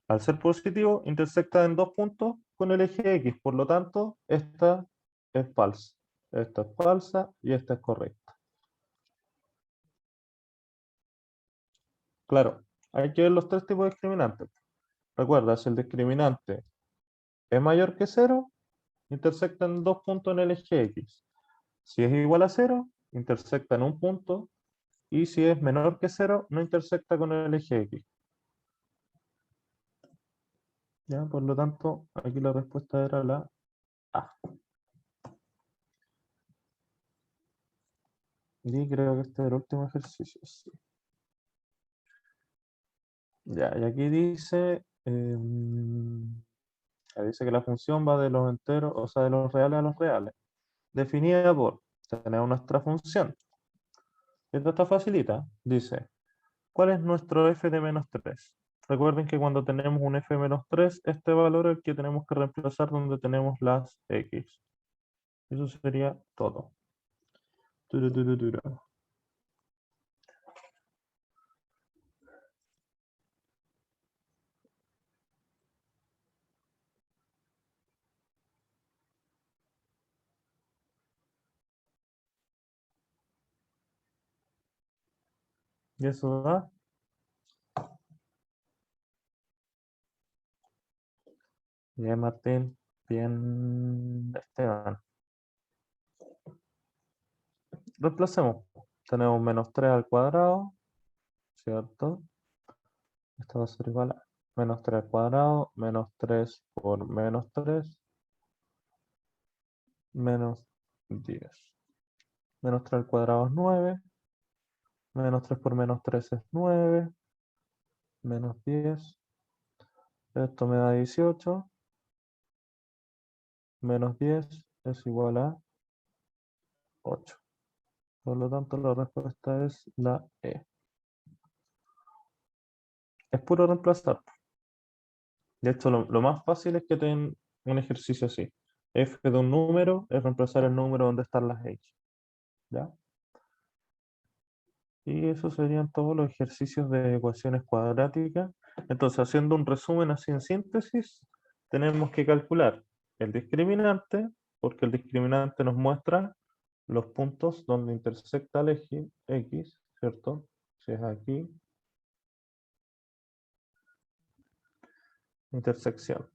Al ser positivo, intersecta en dos puntos con el eje X. Por lo tanto, esta es falsa. Esta es falsa y esta es correcta. Claro, hay que ver los tres tipos de discriminantes. Recuerda, si el discriminante es mayor que 0, intersecta en dos puntos en el eje X. Si es igual a 0, intersecta en un punto. Y si es menor que 0, no intersecta con el eje X. ¿Ya? Por lo tanto, aquí la respuesta era la A. Y creo que este es el último ejercicio. Sí. Ya, y aquí dice, dice que la función va de los enteros, o sea, de los reales a los reales. definida por, tenemos nuestra función. Esto está facilita. Dice, ¿cuál es nuestro f de menos 3? Recuerden que cuando tenemos un f de menos 3, este valor es el que tenemos que reemplazar donde tenemos las x. Eso sería todo. Turu, turu, turu. Y eso da. Bien, Martín. Bien, Esteban. Reemplacemos. Tenemos menos 3 al cuadrado, ¿cierto? Esto va a ser igual a menos 3 al cuadrado, menos 3 por menos 3, menos 10. Menos 3 al cuadrado es 9, menos 3 por menos 3 es 9, menos 10. Esto me da 18, menos 10 es igual a 8. Por lo tanto, la respuesta es la E. Es puro reemplazar. De hecho, lo más fácil es que tengan un ejercicio así. F de un número es reemplazar el número donde están las X. ¿Ya? Y esos serían todos los ejercicios de ecuaciones cuadráticas. Entonces, haciendo un resumen así en síntesis, tenemos que calcular el discriminante, porque el discriminante nos muestra los puntos donde intersecta el eje X, ¿cierto? Si es aquí, intersección.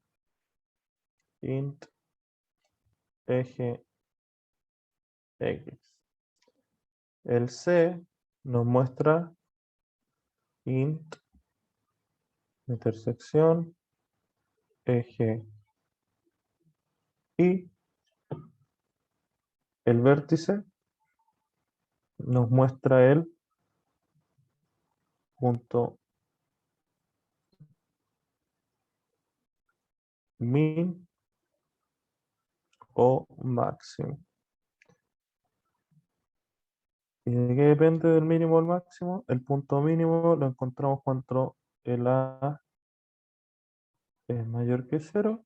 Int eje X. El C nos muestra int intersección eje Y. El vértice nos muestra el punto min o máximo. ¿Y de qué depende del mínimo o el máximo? El punto mínimo lo encontramos cuando el A es mayor que 0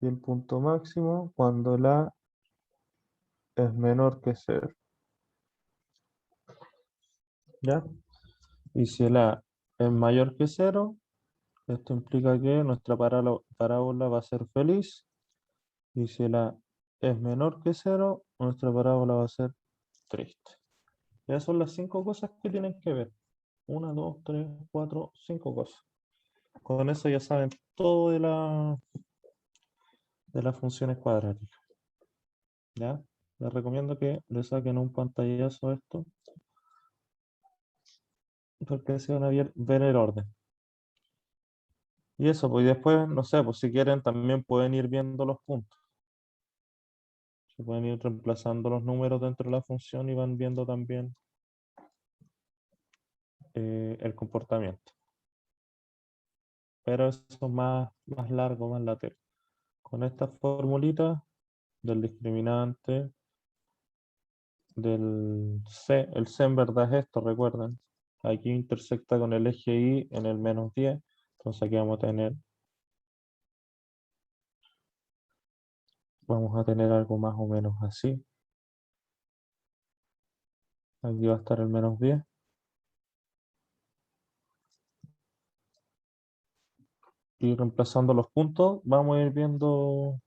y el punto máximo cuando el A es menor que 0. ¿Ya? Y si el A es mayor que 0, esto implica que nuestra parábola va a ser feliz. Y si el A es menor que 0, nuestra parábola va a ser triste. Ya son las 5 cosas que tienen que ver. 1, 2, 3, 4, 5 cosas. Con eso ya saben todo de las funciones cuadráticas. ¿Ya? Les recomiendo que le saquen un pantallazo a esto, porque así van a ver el orden. Y eso, pues y después, no sé, pues si quieren también pueden ir viendo los puntos. Se pueden ir reemplazando los números dentro de la función y van viendo también el comportamiento. Pero eso es más largo, más lateral. Con estas formulitas del discriminante, del C, el C en verdad es esto, recuerden. Aquí intersecta con el eje Y en el menos 10, entonces aquí vamos a tener algo más o menos así. Aquí va a estar el menos 10. Y reemplazando los puntos, vamos a ir viendo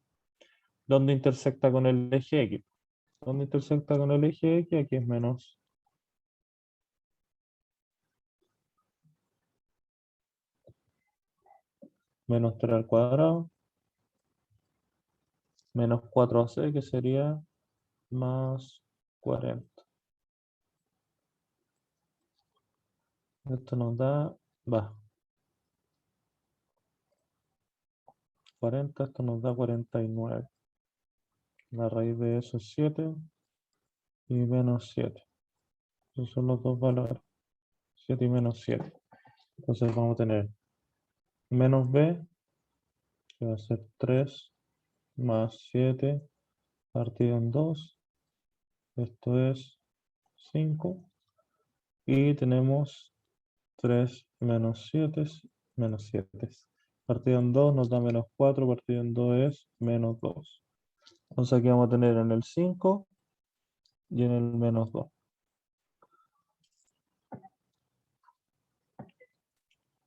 dónde intersecta con el eje X. ¿Dónde intersecta con el eje X? Aquí es menos 3 al cuadrado, menos 4ac, que sería más 40. Esto nos da, va, 40, esto nos da 49. La raíz de eso es 7 y menos 7. Esos son los dos valores, 7 y menos 7. Entonces vamos a tener menos b, que va a ser 3 más 7 partido en 2. Esto es 5. Y tenemos 3 menos 7 menos 7. Partido en 2 nos da menos 4, partido en 2 es menos 2. Entonces aquí vamos a tener en el 5 y en el menos 2.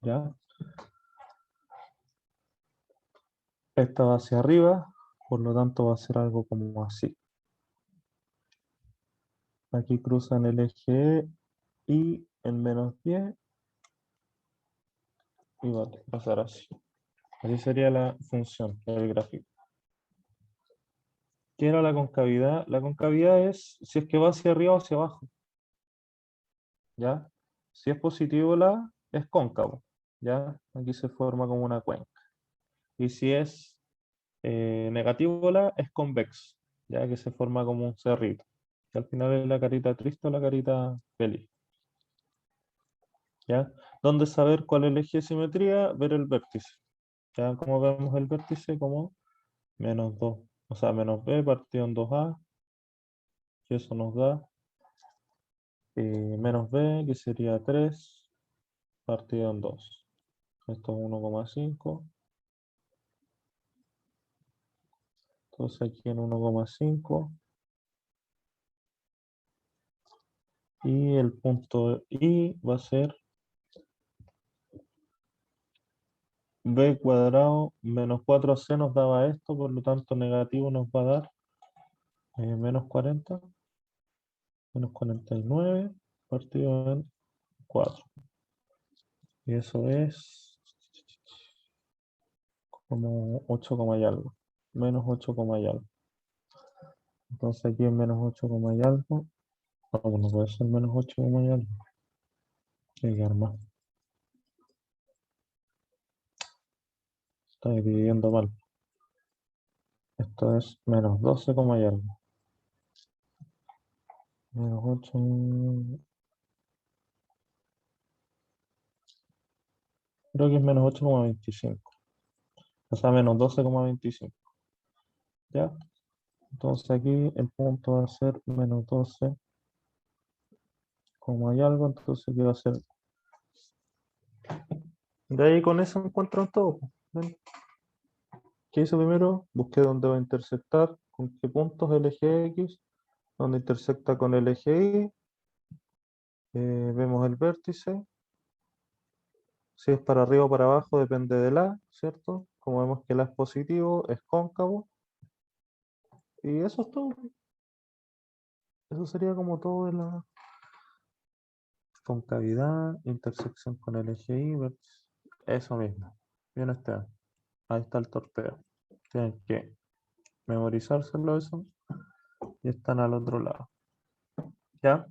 ¿Ya? Esta va hacia arriba, por lo tanto va a ser algo como así. Aquí cruzan el eje E y en menos 10 y va a pasar así. Así sería la función, el gráfico. ¿Qué era la concavidad? La concavidad es si es que va hacia arriba o hacia abajo. ¿Ya? Si es positivo es cóncavo. ¿Ya? Aquí se forma como una cuenca. Y si es negativo es convexo. ¿Ya? Que se forma como un cerrito. Que al final es la carita triste o la carita feliz. ¿Ya? ¿Dónde saber cuál es el eje de simetría? Ver el vértice. ¿Ya? Como vemos el vértice como menos 2. O sea, menos b partido en 2a. Que eso nos da menos b, que sería 3 partido en 2. Esto es 1,5. Entonces aquí en 1,5. Y el punto I va a ser b cuadrado menos 4c nos daba esto, por lo tanto negativo nos va a dar menos 40, menos 49 partido en 4. Y eso es como 8, y algo. Menos 8, y algo. Entonces aquí en menos 8, y algo. No, pues no puede ser menos 8, y algo. Hay que armar. Está dividiendo mal. Esto es menos 12, y algo. Menos 8. Creo que es menos 8,25. O sea, menos 12,25. ¿Ya? Entonces aquí el punto va a ser menos 12, como hay algo, entonces aquí va a ser. De ahí con eso encuentran todo, pues. ¿Ven? ¿Qué hice primero? Busqué dónde va a intersectar, con qué puntos el eje X, donde intersecta con el eje Y. Vemos el vértice. Si es para arriba o para abajo, depende del A, ¿cierto? Como vemos que el A es positivo, es cóncavo. Y eso es todo. Eso sería como todo de la concavidad, intersección con el eje Y, vértice. Eso mismo. Bien está. Ahí está el torpeo. Tienen que memorizárselo eso y están al otro lado. ¿Ya?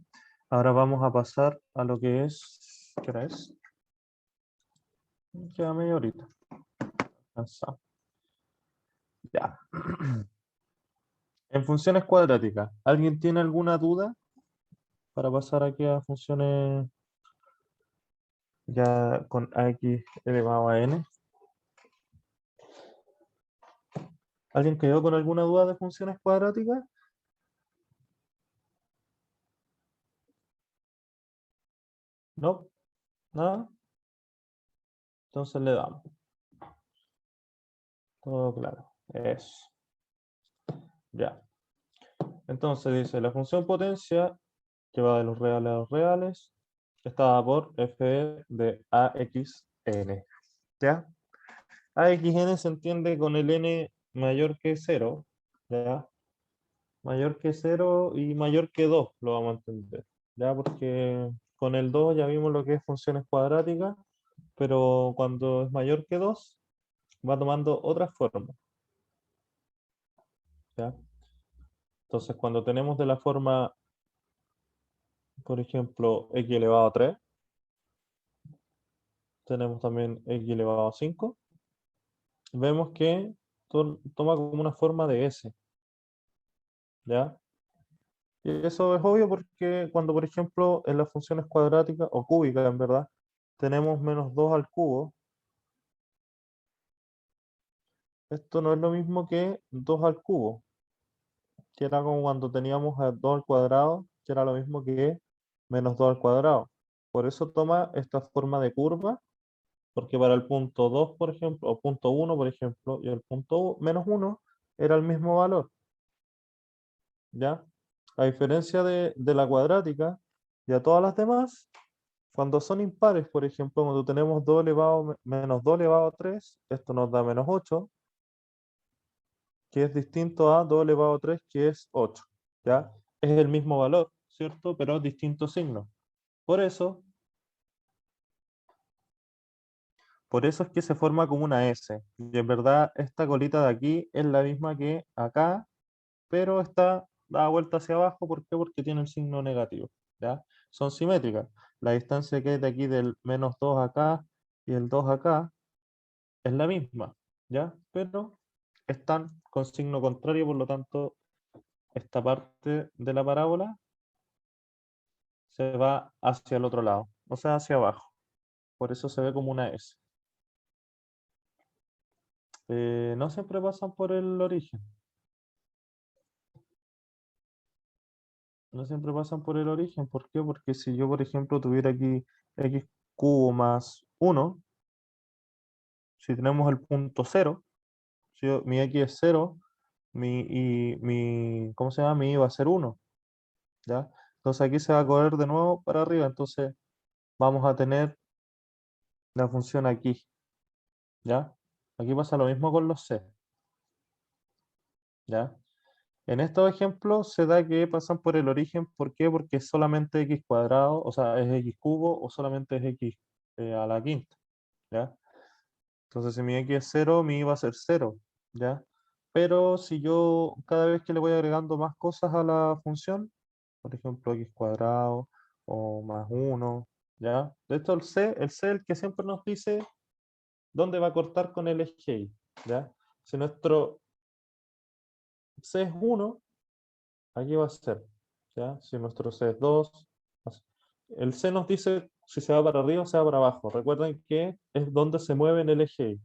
Ahora vamos a pasar a lo que es. ¿Qué hora es? Queda media horita. Cansado. Ya. En funciones cuadráticas, ¿alguien tiene alguna duda para pasar aquí a funciones ya con x elevado a n? ¿Alguien quedó con alguna duda de funciones cuadráticas? ¿No? ¿Nada? Entonces le damos. Todo claro. Eso. Ya. Entonces dice, la función potencia, que va de los reales a los reales, está dada por f de AXN. ¿Ya? AXN se entiende con el n mayor que 0, ¿ya? Mayor que 0 y mayor que 2 lo vamos a entender, ¿ya? Porque con el 2 ya vimos lo que es funciones cuadráticas, pero cuando es mayor que 2 va tomando otra forma, ¿ya? Entonces cuando tenemos de la forma, por ejemplo, x elevado a 3, tenemos también x elevado a 5, vemos que toma como una forma de S, ¿ya? Y eso es obvio porque cuando, por ejemplo, en las funciones cuadráticas o cúbicas, en verdad, tenemos menos 2 al cubo, esto no es lo mismo que 2 al cubo, que era como cuando teníamos a 2 al cuadrado, que era lo mismo que menos 2 al cuadrado. Por eso toma esta forma de curva, porque para el punto 2 por ejemplo, o punto 1 por ejemplo, y el punto menos 1 era el mismo valor, ¿ya? A diferencia de la cuadrática y a todas las demás, cuando son impares, por ejemplo, cuando tenemos 2 elevado menos 2 elevado a 3, esto nos da menos 8, que es distinto a 2 elevado a 3, que es 8, ¿ya? Es el mismo valor, ¿cierto? Pero distinto signo. Por eso, por eso es que se forma como una S. Y en verdad, esta colita de aquí es la misma que acá, pero está dada vuelta hacia abajo. ¿Por qué? Porque tiene el signo negativo, ¿ya? Son simétricas. La distancia que hay de aquí del menos 2 acá y el 2 acá es la misma, ¿ya? Pero están con signo contrario, por lo tanto, esta parte de la parábola se va hacia el otro lado, o sea, hacia abajo. Por eso se ve como una S. No siempre pasan por el origen. No siempre pasan por el origen. ¿Por qué? Porque si yo, por ejemplo, tuviera aquí x cubo más 1, si tenemos el punto 0, si mi x es 0, ¿cómo se llama? Mi y va a ser 1, ¿ya? Entonces aquí se va a correr de nuevo para arriba. Entonces vamos a tener la función aquí, ¿ya? Aquí pasa lo mismo con los c, ¿ya? En estos ejemplos se da que pasan por el origen. ¿Por qué? Porque es solamente x cuadrado, o sea, es x cubo o solamente es x a la quinta, ¿ya? Entonces, si mi x es 0, mi y va a ser 0, ¿ya? Pero si yo cada vez que le voy agregando más cosas a la función, por ejemplo, x cuadrado o más 1, ¿ya? De esto el C es el que siempre nos dice dónde va a cortar con el eje Y, ¿ya? Si nuestro C es 1, aquí va a ser, ¿ya? Si nuestro C es 2, el C nos dice si se va para arriba o se va para abajo. Recuerden que es donde se mueve en el eje Y,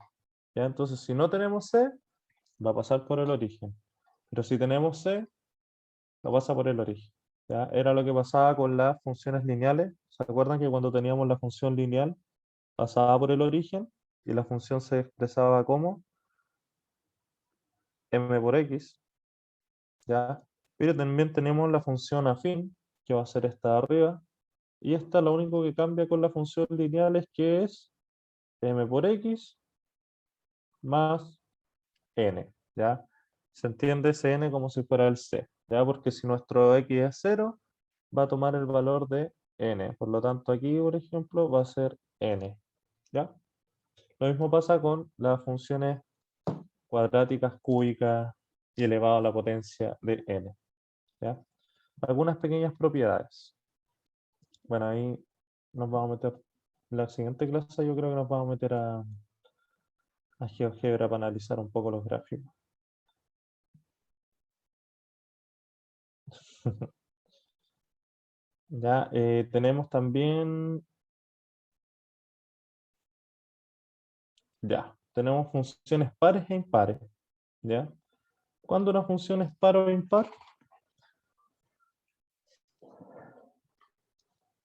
¿ya? Entonces, si no tenemos C, va a pasar por el origen. Pero si tenemos C, no pasa por el origen, ¿ya? Era lo que pasaba con las funciones lineales. ¿Se acuerdan que cuando teníamos la función lineal pasaba por el origen y la función se expresaba como m por x, ¿ya? Pero también tenemos la función afín, que va a ser esta de arriba, y esta lo único que cambia con la función lineal es que es m por x más n, ¿ya? Se entiende ese n como si fuera el c, ¿ya? Porque si nuestro x es 0, va a tomar el valor de n. Por lo tanto, aquí, por ejemplo, va a ser n, ¿ya? Lo mismo pasa con las funciones cuadráticas, cúbicas y elevado a la potencia de n, ¿ya? Algunas pequeñas propiedades. Bueno, ahí nos vamos a meter, en la siguiente clase yo creo que nos vamos a meter a GeoGebra para analizar un poco los gráficos. Ya, tenemos también, ya, tenemos funciones pares e impares, ¿ya? Cuando una función es par o impar,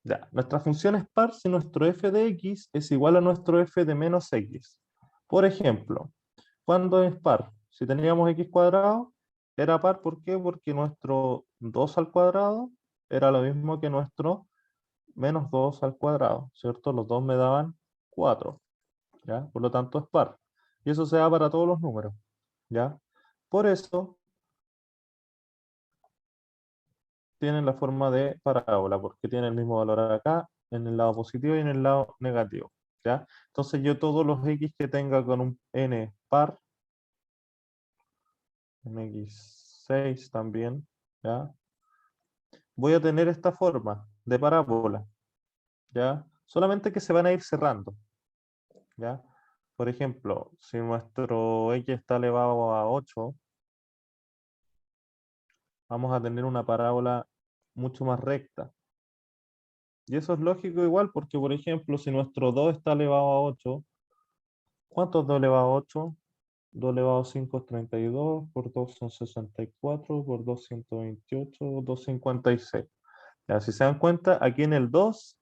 ya, nuestra función es par si nuestro f de x es igual a nuestro f de menos x. Por ejemplo, cuando es par, si teníamos x cuadrado, era par, ¿por qué? Porque nuestro 2 al cuadrado era lo mismo que nuestro menos 2 al cuadrado, ¿cierto? Los dos me daban 4, ¿ya? Por lo tanto es par. Y eso se da para todos los números, ¿ya? Por eso tienen la forma de parábola, porque tiene el mismo valor acá, en el lado positivo y en el lado negativo, ¿ya? Entonces yo todos los x que tenga con un n par, un x6 también, ¿ya? Voy a tener esta forma de parábola, ¿ya? Solamente que se van a ir cerrando, ¿ya? Por ejemplo, si nuestro x está elevado a 8, vamos a tener una parábola mucho más recta. Y eso es lógico igual porque, por ejemplo, si nuestro 2 está elevado a 8, ¿cuánto es 2 elevado a 8? 2 elevado a 5 es 32, por 2 son 64, por 2 128, 256. Ya, si se dan cuenta, aquí en el 2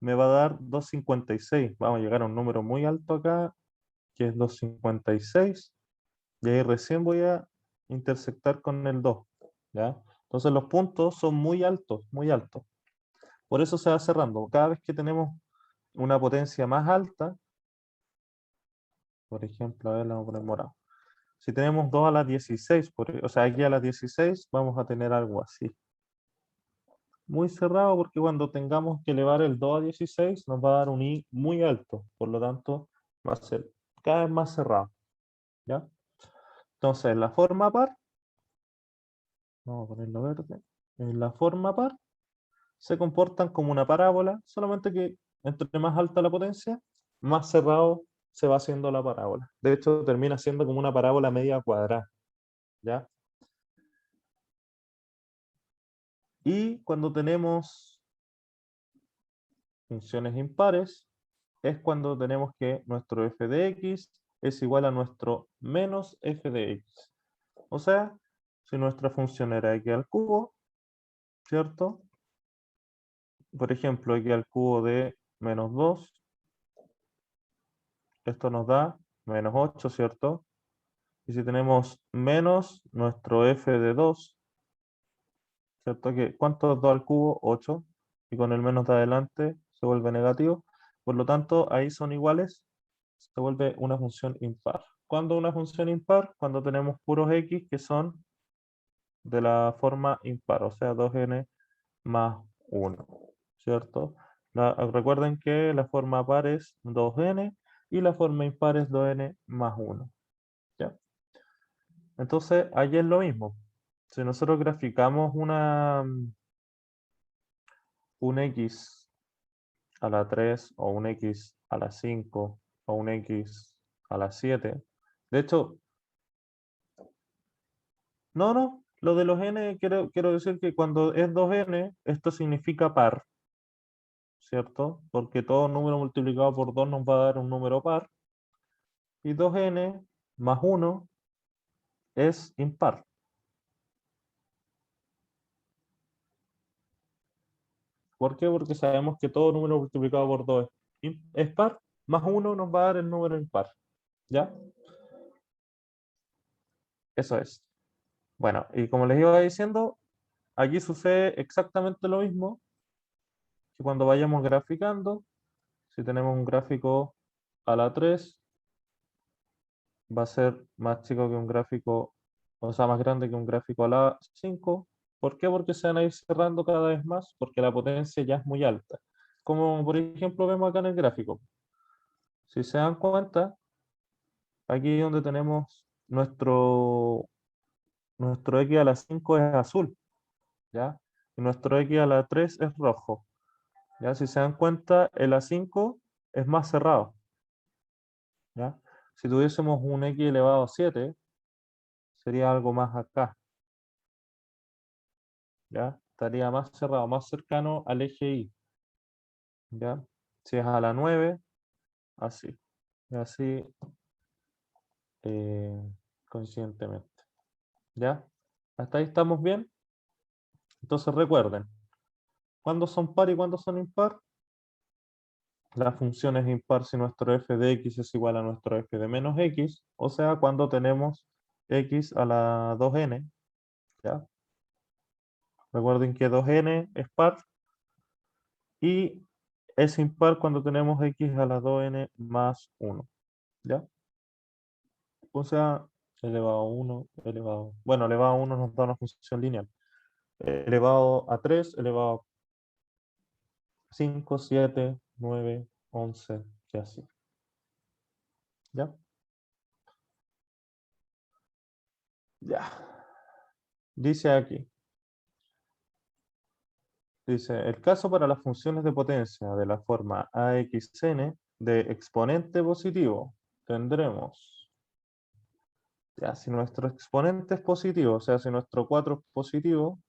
me va a dar 256. Vamos a llegar a un número muy alto acá, que es 256. Y ahí recién voy a intersectar con el 2. ¿Ya? Entonces los puntos son muy altos, muy altos. Por eso se va cerrando. Cada vez que tenemos una potencia más alta, por ejemplo, a ver, le vamos a poner morado. Si tenemos 2 a la 16, o sea, aquí a la 16 vamos a tener algo así. Muy cerrado porque cuando tengamos que elevar el 2 a 16 nos va a dar un i muy alto. Por lo tanto, va a ser cada vez más cerrado. ¿Ya? Entonces, la forma par, vamos a ponerlo verde, en la forma par se comportan como una parábola, solamente que entre más alta la potencia, más cerrado se va haciendo la parábola. De hecho, termina siendo como una parábola media cuadrada. ¿Ya? Y cuando tenemos funciones impares, es cuando tenemos que nuestro f de x es igual a nuestro menos f de x. O sea, si nuestra función era x al cubo, ¿cierto? Por ejemplo, x al cubo de menos 2, esto nos da menos 8, ¿cierto? Y si tenemos menos nuestro f de 2, ¿cierto? ¿Cuánto es 2 al cubo? 8. Y con el menos de adelante se vuelve negativo. Por lo tanto, ahí son iguales, se vuelve una función impar. ¿Cuándo una función impar? Cuando tenemos puros x que son de la forma impar, o sea, 2n más 1, ¿cierto? Recuerden que la forma par es 2n y la forma impar es 2n más 1, ¿ya? Entonces, ahí es lo mismo. Si nosotros graficamos un x a la 3 o un x a la 5 o un x a la 7, de hecho, no, lo de los n, quiero decir que cuando es 2n, esto significa par, ¿cierto? Porque todo número multiplicado por 2 nos va a dar un número par, y 2n más 1 es impar. ¿Por qué? Porque sabemos que todo número multiplicado por 2 es par, más 1 nos va a dar el número impar. ¿Ya? Eso es. Bueno, y como les iba diciendo, aquí sucede exactamente lo mismo que cuando vayamos graficando. Si tenemos un gráfico a la 3, va a ser más chico que un gráfico, o sea, más grande que un gráfico a la 5. ¿Por qué? Porque se van a ir cerrando cada vez más, porque la potencia ya es muy alta. Como por ejemplo vemos acá en el gráfico. Si se dan cuenta, aquí donde tenemos nuestro x a la 5 es azul, ¿ya? Y nuestro x a la 3 es rojo, ¿ya? Si se dan cuenta, el A5 es más cerrado, ¿ya? Si tuviésemos un x elevado a 7, sería algo más acá, ¿ya? Estaría más cerrado, más cercano al eje Y, ¿ya? Si es a la 9, así, y así eh, coincidentemente, ¿ya? ¿Hasta ahí estamos bien? Entonces recuerden, ¿cuándo son par y cuándo son impar? La función es impar si nuestro f de x es igual a nuestro f de menos x, o sea, cuando tenemos x a la 2n, ¿ya? Recuerden que 2n es par y es impar cuando tenemos x a la 2n más 1, ¿ya? O sea, elevado a 1, bueno, elevado a 1 nos da una función lineal. Elevado a 3, elevado a 5, 7, 9, 11, y así, ¿ya? Ya. Dice aquí. Dice, el caso para las funciones de potencia de la forma AXN de exponente positivo, tendremos, ya, si nuestro exponente es positivo, o sea, si nuestro 4 es positivo,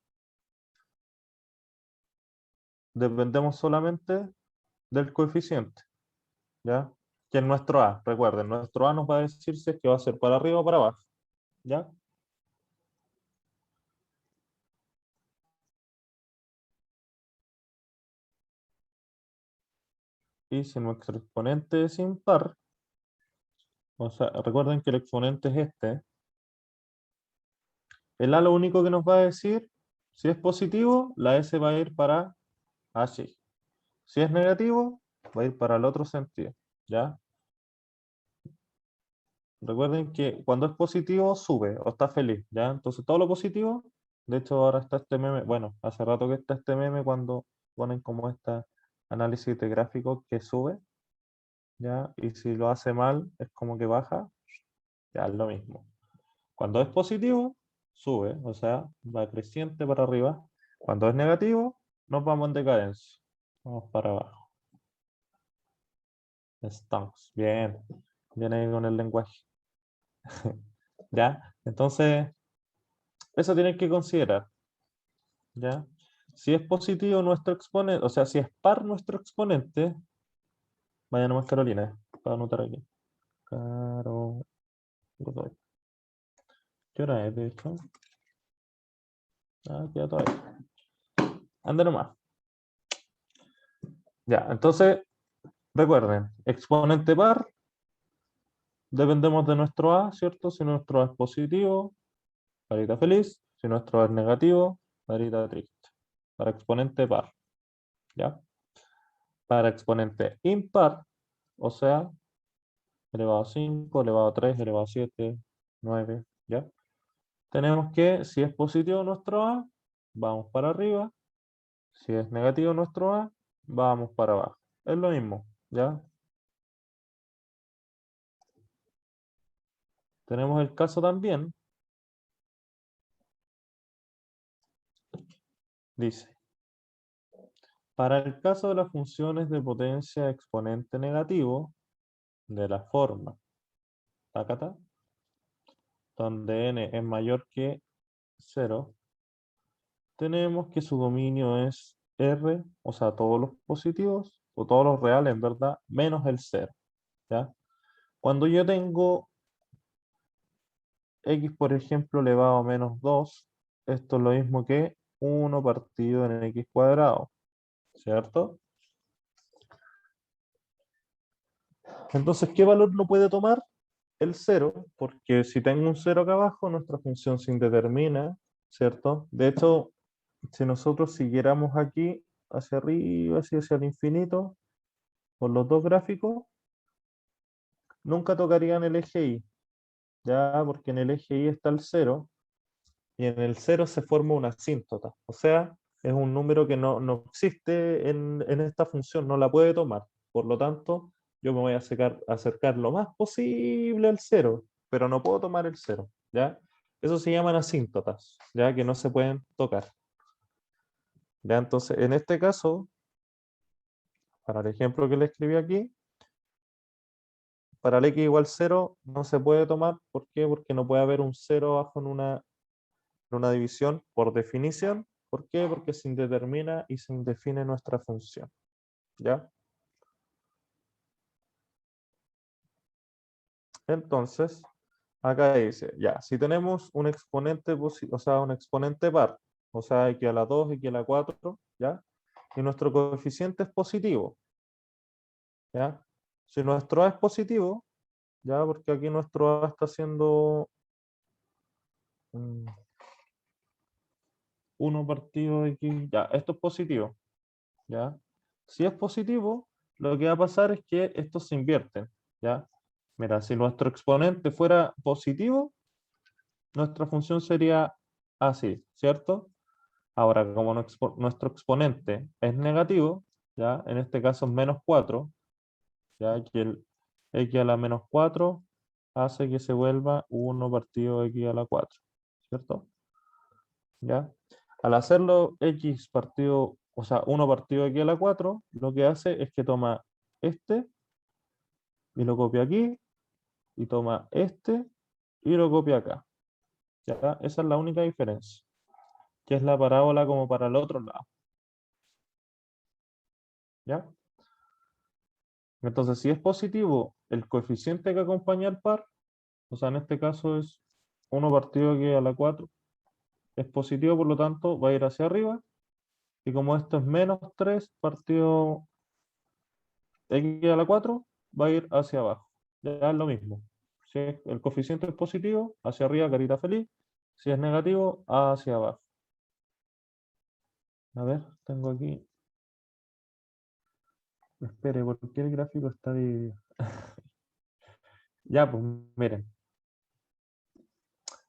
dependemos solamente del coeficiente, ¿ya? que es nuestro A. Recuerden, nuestro A nos va a decir si es que va a ser para arriba o para abajo. ¿Ya? Y si nuestro exponente es impar, o sea, recuerden que el exponente es este, el A lo único que nos va a decir, si es positivo, la S va a ir para allí. Si es negativo, va a ir para el otro sentido. ¿Ya? Recuerden que cuando es positivo, sube o está feliz. ¿Ya? Entonces todo lo positivo, de hecho ahora está este meme, bueno, hace rato que está este meme cuando ponen como este análisis de gráficos que sube, ¿ya? Y si lo hace mal, es como que baja, ya es lo mismo. Cuando es positivo, sube, o sea, va creciente para arriba. Cuando es negativo, nos vamos en decadencia. Vamos para abajo. Estamos. Bien. Bien ahí con el lenguaje. ¿Ya? Entonces, eso tienen que considerar. ¿Ya? Si es positivo nuestro exponente, o sea, si es par nuestro exponente, vaya nomás Carolina, para anotar aquí. Caro. ¿Qué hora es, de hecho? Ah, queda todavía. Anda nomás. Ya, entonces, recuerden, exponente par, dependemos de nuestro A, ¿cierto? Si nuestro A es positivo, carita feliz. Si nuestro A es negativo, carita triste. Para exponente par, ¿ya? Para exponente impar, o sea, elevado a 5, elevado a 3, elevado a 7, 9, ¿ya? Tenemos que, si es positivo nuestro A, vamos para arriba. Si es negativo nuestro A, vamos para abajo. Es lo mismo, ¿ya? Tenemos el caso también, dice, para el caso de las funciones de potencia exponente negativo, de la forma, tacata, donde n es mayor que 0, tenemos que su dominio es R, o sea, todos los positivos, o todos los reales, en verdad, menos el 0, ¿ya? Cuando yo tengo x, por ejemplo, elevado a menos 2, esto es lo mismo que 1 partido en x cuadrado, ¿cierto? Entonces, ¿qué valor no puede tomar? El 0, porque si tengo un 0 acá abajo, nuestra función se indetermina, ¿cierto? De hecho, si nosotros siguiéramos aquí hacia arriba, así hacia el infinito, con los dos gráficos, nunca tocarían el eje Y, ya, porque en el eje Y está el 0, y en el 0 se forma una asíntota, o sea, es un número que no existe en esta función, no la puede tomar. Por lo tanto, yo me voy a acercar lo más posible al 0, pero no puedo tomar el 0, ¿ya? Eso se llaman asíntotas, ya que no se pueden tocar. ¿Ya? Entonces, en este caso, para el ejemplo que le escribí aquí, para el x igual 0 no se puede tomar. ¿Por qué? Porque no puede haber un 0 abajo en una división por definición. ¿Por qué? Porque se indetermina y se indefine nuestra función. ¿Ya? Entonces, acá dice, ya, si tenemos un exponente, o sea, un exponente par, o sea, x a la 2, x a la 4, ¿ya? Y nuestro coeficiente es positivo, ¿ya? Si nuestro a es positivo, ¿ya? Porque aquí nuestro a está haciendo 1 partido x, ya, esto es positivo, ¿ya? Si es positivo, lo que va a pasar es que estos se invierten, ¿ya? Mira, si nuestro exponente fuera positivo, nuestra función sería así, ¿cierto? Ahora, como nuestro exponente es negativo, ¿ya? En este caso es menos 4, ¿ya? Que el x a la menos 4 hace que se vuelva 1 partido x a la 4, ¿cierto? ¿Ya? Al hacerlo x partido, o sea, 1 partido x a la 4, lo que hace es que toma este y lo copia aquí, y toma este y lo copia acá. ¿Ya? Esa es la única diferencia, que es la parábola como para el otro lado. ¿Ya? Entonces, si es positivo el coeficiente que acompaña al par, o sea, en este caso es 1 partido x a la 4, es positivo, por lo tanto va a ir hacia arriba. Y como esto es menos 3 partido x a la 4, va a ir hacia abajo. Ya es lo mismo. Si el coeficiente es positivo, hacia arriba, carita feliz. Si es negativo, hacia abajo. A ver, tengo aquí. Espere, ¿por qué el gráfico está dividido? Ya, pues miren.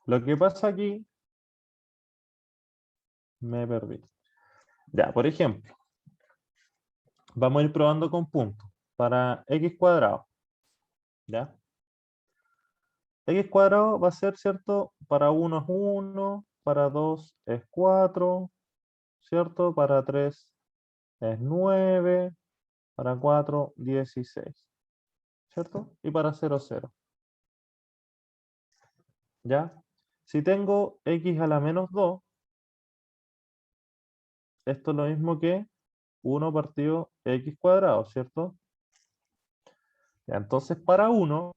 Lo que pasa aquí, me perdí. Ya, por ejemplo, vamos a ir probando con puntos. Para x cuadrado, ¿ya? X cuadrado va a ser, ¿cierto? Para 1 es 1, para 2 es 4, ¿cierto? Para 3 es 9, para 4, 16, ¿cierto? Y para 0, 0, ¿ya? Si tengo x a la menos 2, esto es lo mismo que 1 partido x cuadrado, ¿cierto? Ya, entonces para 1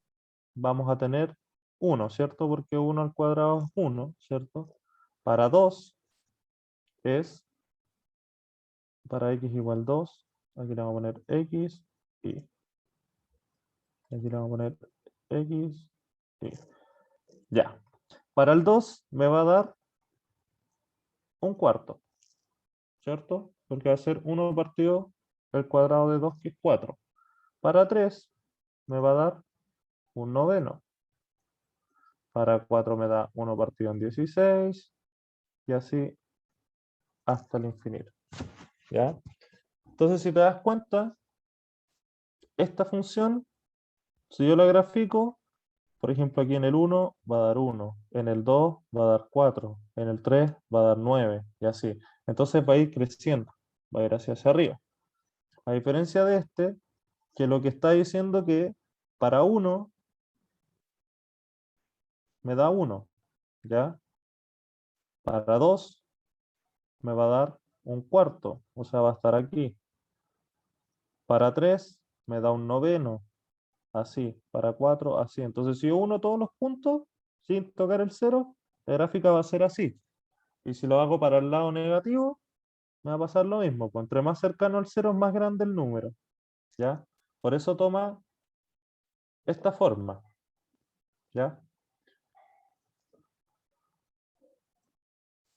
vamos a tener 1, ¿cierto? Porque 1 al cuadrado es 1, ¿cierto? Para 2 es, para x igual 2, aquí le vamos a poner x y aquí le vamos a poner x y ya. Para el 2 me va a dar un cuarto, ¿cierto? Porque va a ser 1 partido el cuadrado de 2, que es 4. Para 3 me va a dar un noveno. Para 4 me da 1 partido en 16 y así hasta el infinito. ¿Ya? Entonces, si te das cuenta, esta función, si yo la grafico, por ejemplo, aquí en el 1 va a dar 1, en el 2 va a dar 4, en el 3 va a dar 9 y así. Entonces va a ir creciendo, va a ir hacia arriba. A diferencia de este, que lo que está diciendo que para 1 me da 1, ¿ya? Para 2 me va a dar un cuarto, o sea, va a estar aquí. Para 3 me da un noveno, así. Para 4, así. Entonces, si yo uno todos los puntos sin tocar el 0, la gráfica va a ser así. Y si lo hago para el lado negativo, me va a pasar lo mismo. Pues entre más cercano al 0 es más grande el número, ¿ya? Por eso toma esta forma, ¿ya?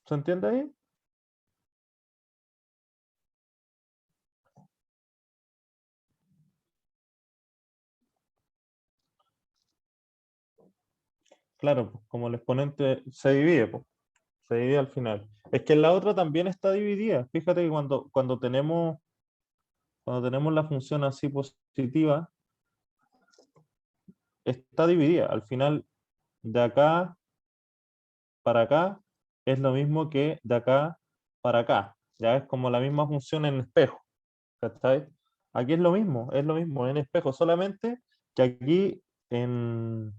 ¿Se entiende ahí? Claro, pues, como el exponente se divide, pues, se divide al final. Es que en la otra también está dividida. Fíjate que cuando tenemos la función así positiva, está dividida. Al final, de acá para acá es lo mismo que de acá para acá. Ya es como la misma función en espejo. ¿Cachai? Aquí es lo mismo en espejo, solamente que aquí en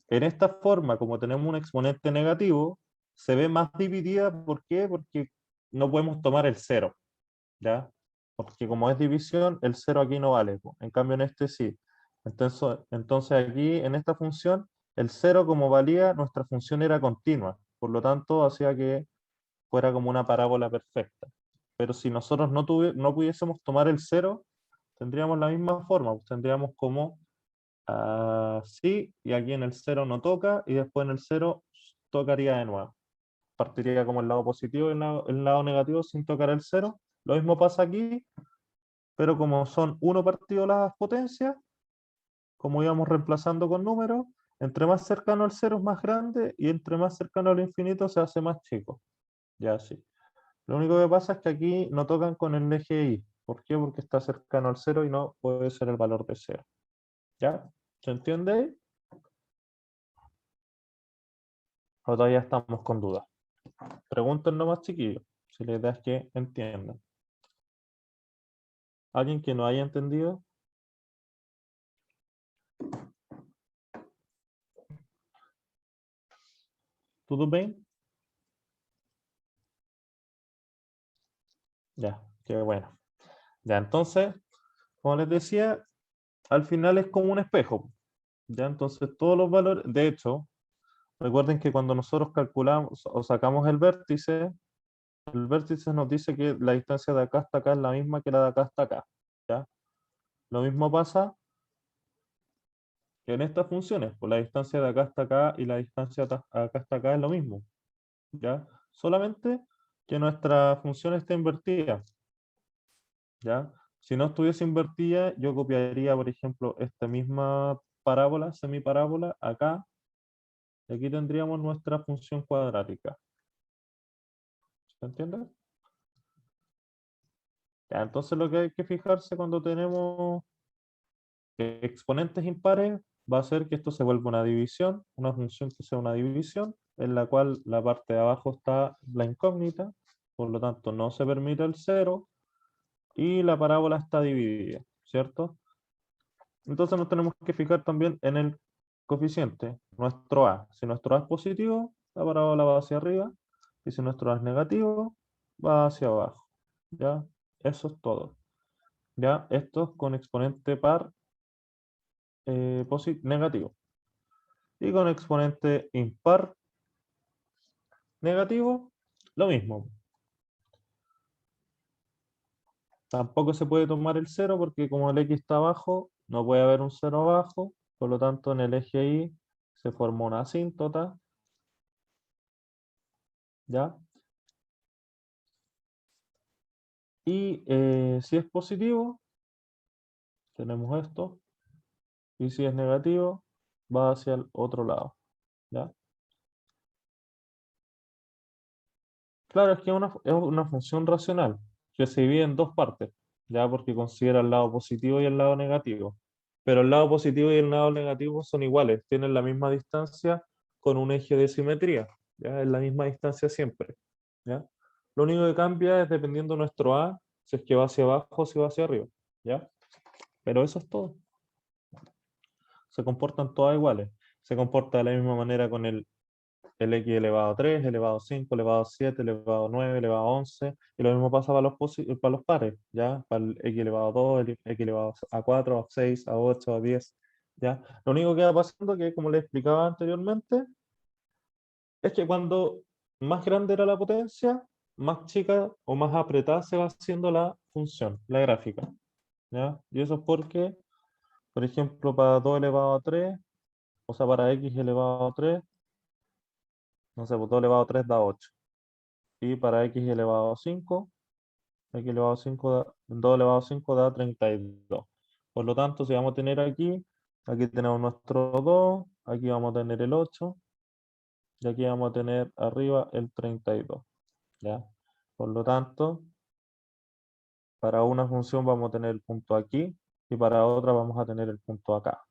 esta forma, como tenemos un exponente negativo, se ve más dividida. ¿Por qué? Porque no podemos tomar el cero, ¿ya? Porque como es división, el cero aquí no vale, po. En cambio en este sí. Entonces aquí en esta función, el cero como valía, nuestra función era continua. Por lo tanto, hacía que fuera como una parábola perfecta. Pero si nosotros no pudiésemos tomar el cero, tendríamos la misma forma, pues tendríamos como así, y aquí en el cero no toca, y después en el cero tocaría de nuevo. Partiría como el lado positivo y el lado negativo sin tocar el cero. Lo mismo pasa aquí, pero como son 1 partido las potencias, como íbamos reemplazando con números, entre más cercano al cero es más grande y entre más cercano al infinito se hace más chico. Ya así. Lo único que pasa es que aquí no tocan con el eje Y. ¿Por qué? Porque está cercano al cero y no puede ser el valor de cero. ¿Ya? ¿Se entiende? ¿O todavía estamos con dudas? Pregunten nomás, chiquillos, si la idea es que entiendan. ¿Alguien que no haya entendido? ¿Todo bien? Ya, qué bueno. Ya, entonces, Como les decía, al final es como un espejo. ¿Ya? Entonces todos los valores, de hecho, recuerden que cuando nosotros calculamos o sacamos el vértice nos dice que la distancia de acá hasta acá es la misma que la de acá hasta acá. ¿Ya? Lo mismo pasa que en estas funciones, pues la distancia de acá hasta acá y la distancia acá hasta acá es lo mismo. ¿Ya? Solamente que nuestra función está invertida. ¿Ya? Si no estuviese invertida, yo copiaría, por ejemplo, esta misma parábola, semiparábola, acá, y aquí tendríamos nuestra función cuadrática. ¿Se entiende? Ya, entonces lo que hay que fijarse cuando tenemos exponentes impares va a ser que esto se vuelva una división, una función que sea una división, en la cual la parte de abajo está la incógnita, por lo tanto no se permite el cero, y la parábola está dividida, ¿cierto? Entonces nos tenemos que fijar también en el coeficiente, nuestro a. Si nuestro a es positivo, la parábola va hacia arriba, y si nuestro a es negativo, va hacia abajo. ¿Ya? Eso es todo. ¿Ya? Esto es con exponente par negativo. Y con exponente impar negativo, lo mismo. Tampoco se puede tomar el cero porque como el x está abajo, no puede haber un cero abajo. Por lo tanto, en el eje Y se forma una asíntota. ¿Ya? Y si es positivo, tenemos esto. Y si es negativo, va hacia el otro lado. ¿Ya? Claro, es que es una función racional que se divide en dos partes, ya porque considera el lado positivo y el lado negativo. Pero el lado positivo y el lado negativo son iguales, tienen la misma distancia con un eje de simetría, ya es la misma distancia siempre, ¿ya? Lo único que cambia es dependiendo de nuestro A, si es que va hacia abajo o si va hacia arriba, ¿ya? Pero eso es todo. Se comportan todas iguales. Se comporta de la misma manera con el x elevado a 3, elevado a 5, elevado a 7, elevado a 9, elevado a 11, y lo mismo pasa para los pares, ¿ya? Para el x elevado a 2, el x elevado a 4, a 6, a 8, a 10, ¿ya? Lo único que va pasando, que como les explicaba anteriormente, es que cuando más grande era la potencia, más chica o más apretada se va haciendo la función, la gráfica, ¿ya? Y eso es porque, por ejemplo, para 2 elevado a 3, o sea, para x elevado a 3, no sé, pues 2 elevado a 3 da 8. Y para x elevado a 5, x elevado a 5 2 elevado a 5 da 32. Por lo tanto, si vamos a tener aquí tenemos nuestro 2, aquí vamos a tener el 8, y aquí vamos a tener arriba el 32. ¿Ya? Por lo tanto, para una función vamos a tener el punto aquí, y para otra vamos a tener el punto acá.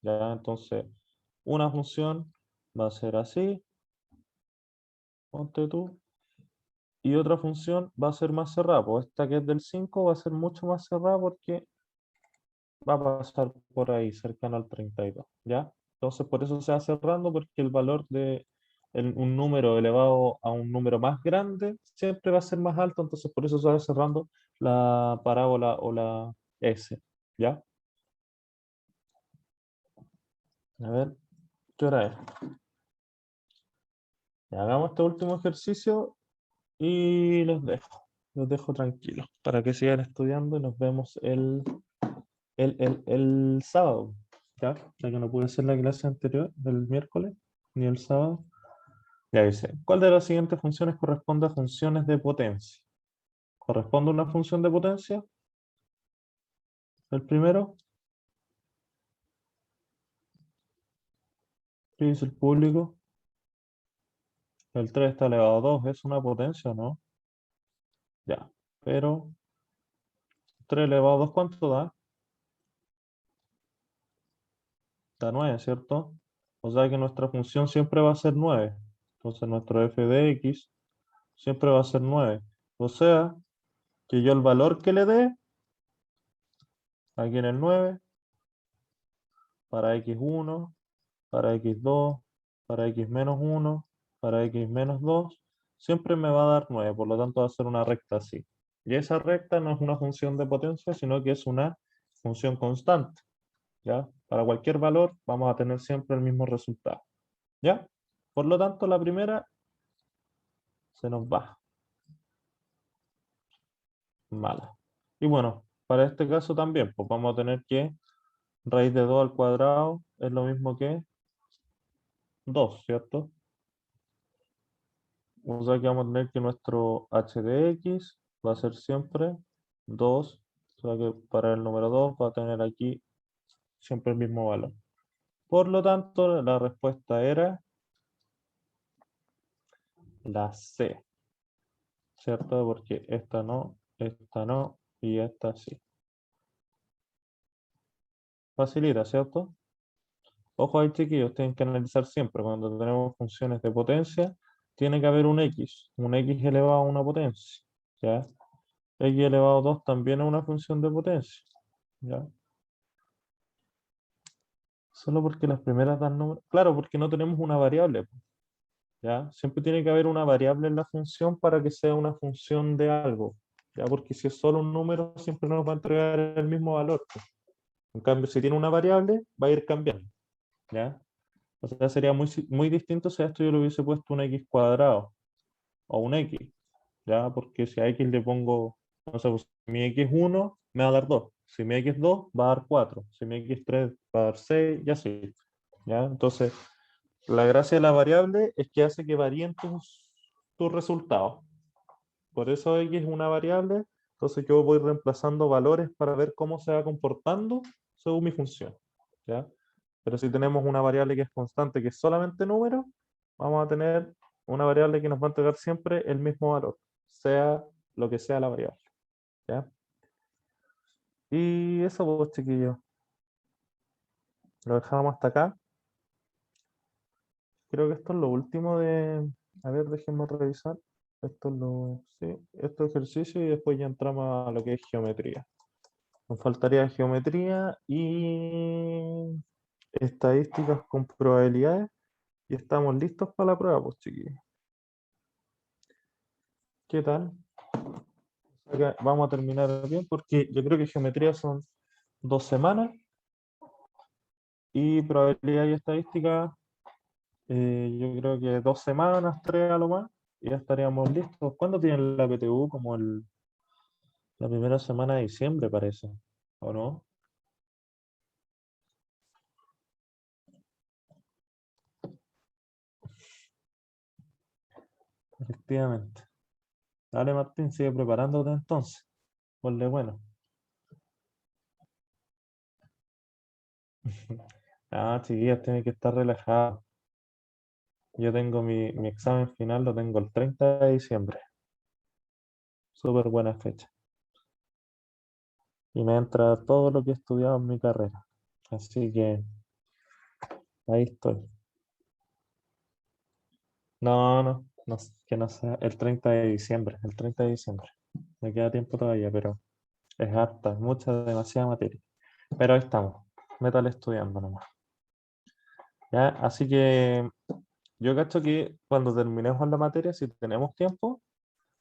¿Ya? Entonces, una función va a ser así, ponte tú, y otra función va a ser más cerrada. Pues esta que es del 5 va a ser mucho más cerrada porque va a pasar por ahí, cercano al 32, ¿ya? Entonces, por eso se va cerrando, porque el valor de un número elevado a un número más grande siempre va a ser más alto, entonces por eso se va cerrando la parábola o la S, ¿ya? A ver, ¿qué hora es? Ya, hagamos este último ejercicio y los dejo tranquilos para que sigan estudiando y nos vemos el sábado, ¿ya? Ya que no pude hacer la clase anterior del miércoles ni el sábado. Ya dice, ¿cuál de las siguientes funciones corresponde a funciones de potencia? ¿Corresponde a una función de potencia? El primero, ¿qué dice el público? El 3 está elevado a 2, ¿es una potencia o no? Ya, pero 3 elevado a 2, ¿cuánto da? Da 9, ¿cierto? O sea que nuestra función siempre va a ser 9. Entonces nuestro f de x siempre va a ser 9. O sea que yo el valor que le dé aquí en el 9, para x1, para x2, para x menos 1, para x menos 2, siempre me va a dar 9, por lo tanto va a ser una recta así. Y esa recta no es una función de potencia, sino que es una función constante, ¿ya? Para cualquier valor vamos a tener siempre el mismo resultado, ¿ya? Por lo tanto, la primera se nos va, mala. Y bueno, para este caso también, pues vamos a tener que raíz de 2 al cuadrado es lo mismo que 2, ¿cierto? O sea que vamos a tener que nuestro h de x va a ser siempre 2, o sea que para el número 2 va a tener aquí siempre el mismo valor. Por lo tanto, la respuesta era la C, ¿cierto? Porque esta no y esta sí. Facilita, ¿cierto? Ojo ahí, chiquillos, tienen que analizar siempre. Cuando tenemos funciones de potencia, tiene que haber un x elevado a una potencia, ¿ya? X elevado a 2 también es una función de potencia, ¿ya? Solo porque las primeras dan números. Claro, porque no tenemos una variable, ¿ya? Siempre tiene que haber una variable en la función para que sea una función de algo, ¿ya? Porque si es solo un número, siempre nos va a entregar el mismo valor, pues. En cambio, si tiene una variable, va a ir cambiando, ¿ya? O sea, sería muy distinto si a esto yo le hubiese puesto un x cuadrado o un x, ¿ya? Porque si a x le pongo, no sé, pues, si mi x es 1, me va a dar 2. Si mi x es 2, va a dar 4. Si mi x es 3, va a dar 6, y así, ¿ya? Entonces, la gracia de la variable es que hace que varíen tus resultados. Por eso x es una variable, entonces yo voy reemplazando valores para ver cómo se va comportando según mi función, ¿ya? Pero si tenemos una variable que es constante, que es solamente número, vamos a tener una variable que nos va a entregar siempre el mismo valor, sea lo que sea la variable, ¿ya? Y eso, pues, chiquillos, lo dejamos hasta acá. Creo que esto es lo último de... A ver, déjenme revisar. Esto es lo... Sí, esto es ejercicio y después ya entramos a lo que es geometría. Nos faltaría geometría y estadísticas con probabilidades y estamos listos para la prueba, pues, chiquillos. ¿Qué tal? O sea que vamos a terminar bien porque yo creo que geometría son 2 semanas y probabilidad y estadística yo creo que 2 semanas, 3 a lo más, y ya estaríamos listos. ¿Cuándo tienen la PTU? Como la primera semana de diciembre, parece, ¿o no? Efectivamente. Dale, Martín, sigue preparándote entonces. Ponle bueno. Ah, chiquillas, tiene que estar relajado. Yo tengo mi examen final, lo tengo el 30 de diciembre. Súper buena fecha. Y me entra todo lo que he estudiado en mi carrera. Así que ahí estoy. No, no, no, que no sea el 30 de diciembre, el 30 de diciembre. Me queda tiempo todavía, pero es harta, mucha, demasiada materia. Pero ahí estamos, metal estudiando nomás. ¿Ya? Así que yo cacho que cuando terminemos la materia, si tenemos tiempo,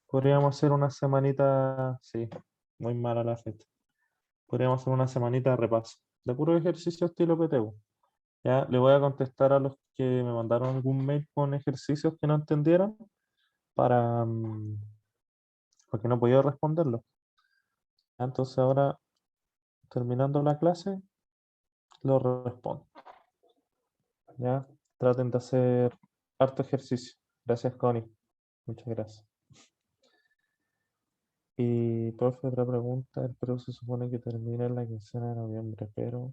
podríamos hacer una semanita, sí, muy mala la fecha. Podríamos hacer una semanita de repaso, de puro ejercicio estilo PTU. Ya, le voy a contestar a los que me mandaron algún mail con ejercicios que no entendieron para, porque no podía responderlo. Entonces ahora, terminando la clase, lo respondo. ¿Ya? Traten de hacer harto ejercicio. Gracias, Connie. Muchas gracias. Y, profe, otra pregunta. El pero se supone que termina en la quincena de noviembre, pero...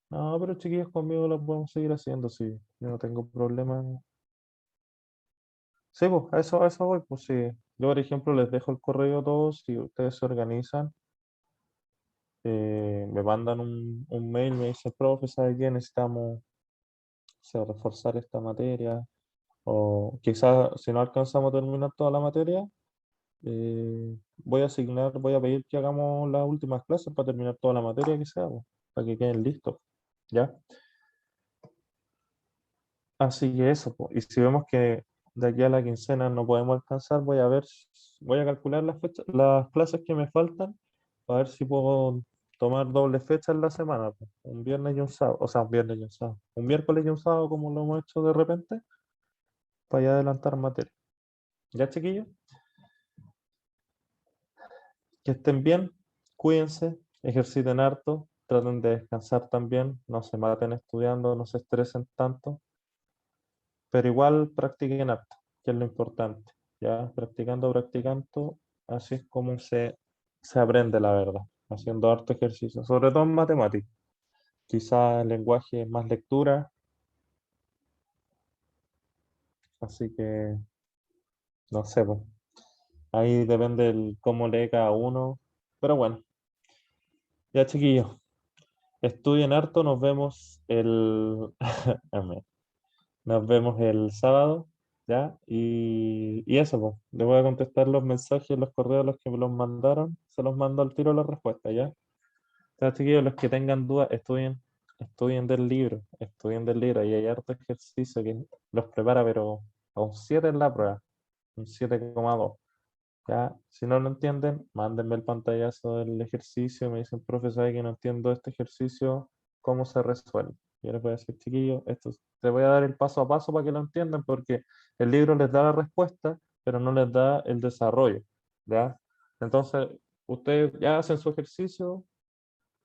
No, pero chiquillos, conmigo lo podemos seguir haciendo, sí. Yo no tengo problema. Sí, pues, a eso voy, pues sí. Yo, por ejemplo, les dejo el correo a todos, si ustedes se organizan, me mandan un mail, me dicen, profe, ¿sabe qué? Necesitamos, o sea, reforzar esta materia, o quizás si no alcanzamos a terminar toda la materia, voy a pedir que hagamos las últimas clases para terminar toda la materia que sea, pues, para que queden listos, ¿ya? Así que eso, pues. Y si vemos que de aquí a la quincena no podemos alcanzar, voy a calcular las clases que me faltan, para ver si puedo tomar doble fecha en la semana, pues, un viernes y un sábado, o sea, un viernes y un sábado, un miércoles y un sábado como lo hemos hecho de repente, para ya adelantar materia. ¿Ya, chiquillos? Que estén bien, cuídense, ejerciten harto, traten de descansar también, no se maten estudiando, no se estresen tanto, pero igual practiquen harto, que es lo importante, ya practicando, practicando, así es como se aprende la verdad, haciendo harto ejercicio, sobre todo en matemáticas. Quizás el lenguaje es más lectura, así que no sé, pues, ahí depende cómo lee cada uno, pero bueno, ya chiquillos, estudien harto, nos vemos el... Amén. Nos vemos el sábado, ¿ya? Y eso, pues. Le voy a contestar los mensajes, los correos, los que me los mandaron. Se los mando al tiro la respuesta, ¿ya? Ya, chiquillos, los que tengan dudas, estudien del libro. Y hay harto ejercicio que los prepara, pero a un 7 en la prueba, un 7,2. ¿Ya? Si no lo entienden, mándenme el pantallazo del ejercicio. Me dicen, profe, ¿sabe que no entiendo este ejercicio? ¿Cómo se resuelve? Yo les voy a decir, chiquillo, esto te voy a dar el paso a paso para que lo entiendan, porque el libro les da la respuesta, pero no les da el desarrollo. ¿Ya? Entonces, ustedes ya hacen su ejercicio,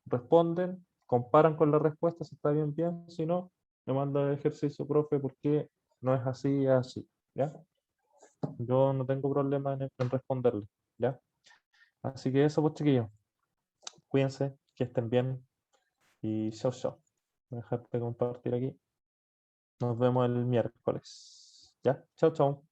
responden, comparan con la respuesta, si está bien, bien, si no, me manda el ejercicio, profe, porque no es así, es así. ¿Ya? Yo no tengo problema en responderle, ¿ya? Así que eso, pues chiquillos, cuídense, que estén bien y chao, chao. Voy a dejar de compartir aquí. Nos vemos el miércoles, ¿ya? Chao, chao.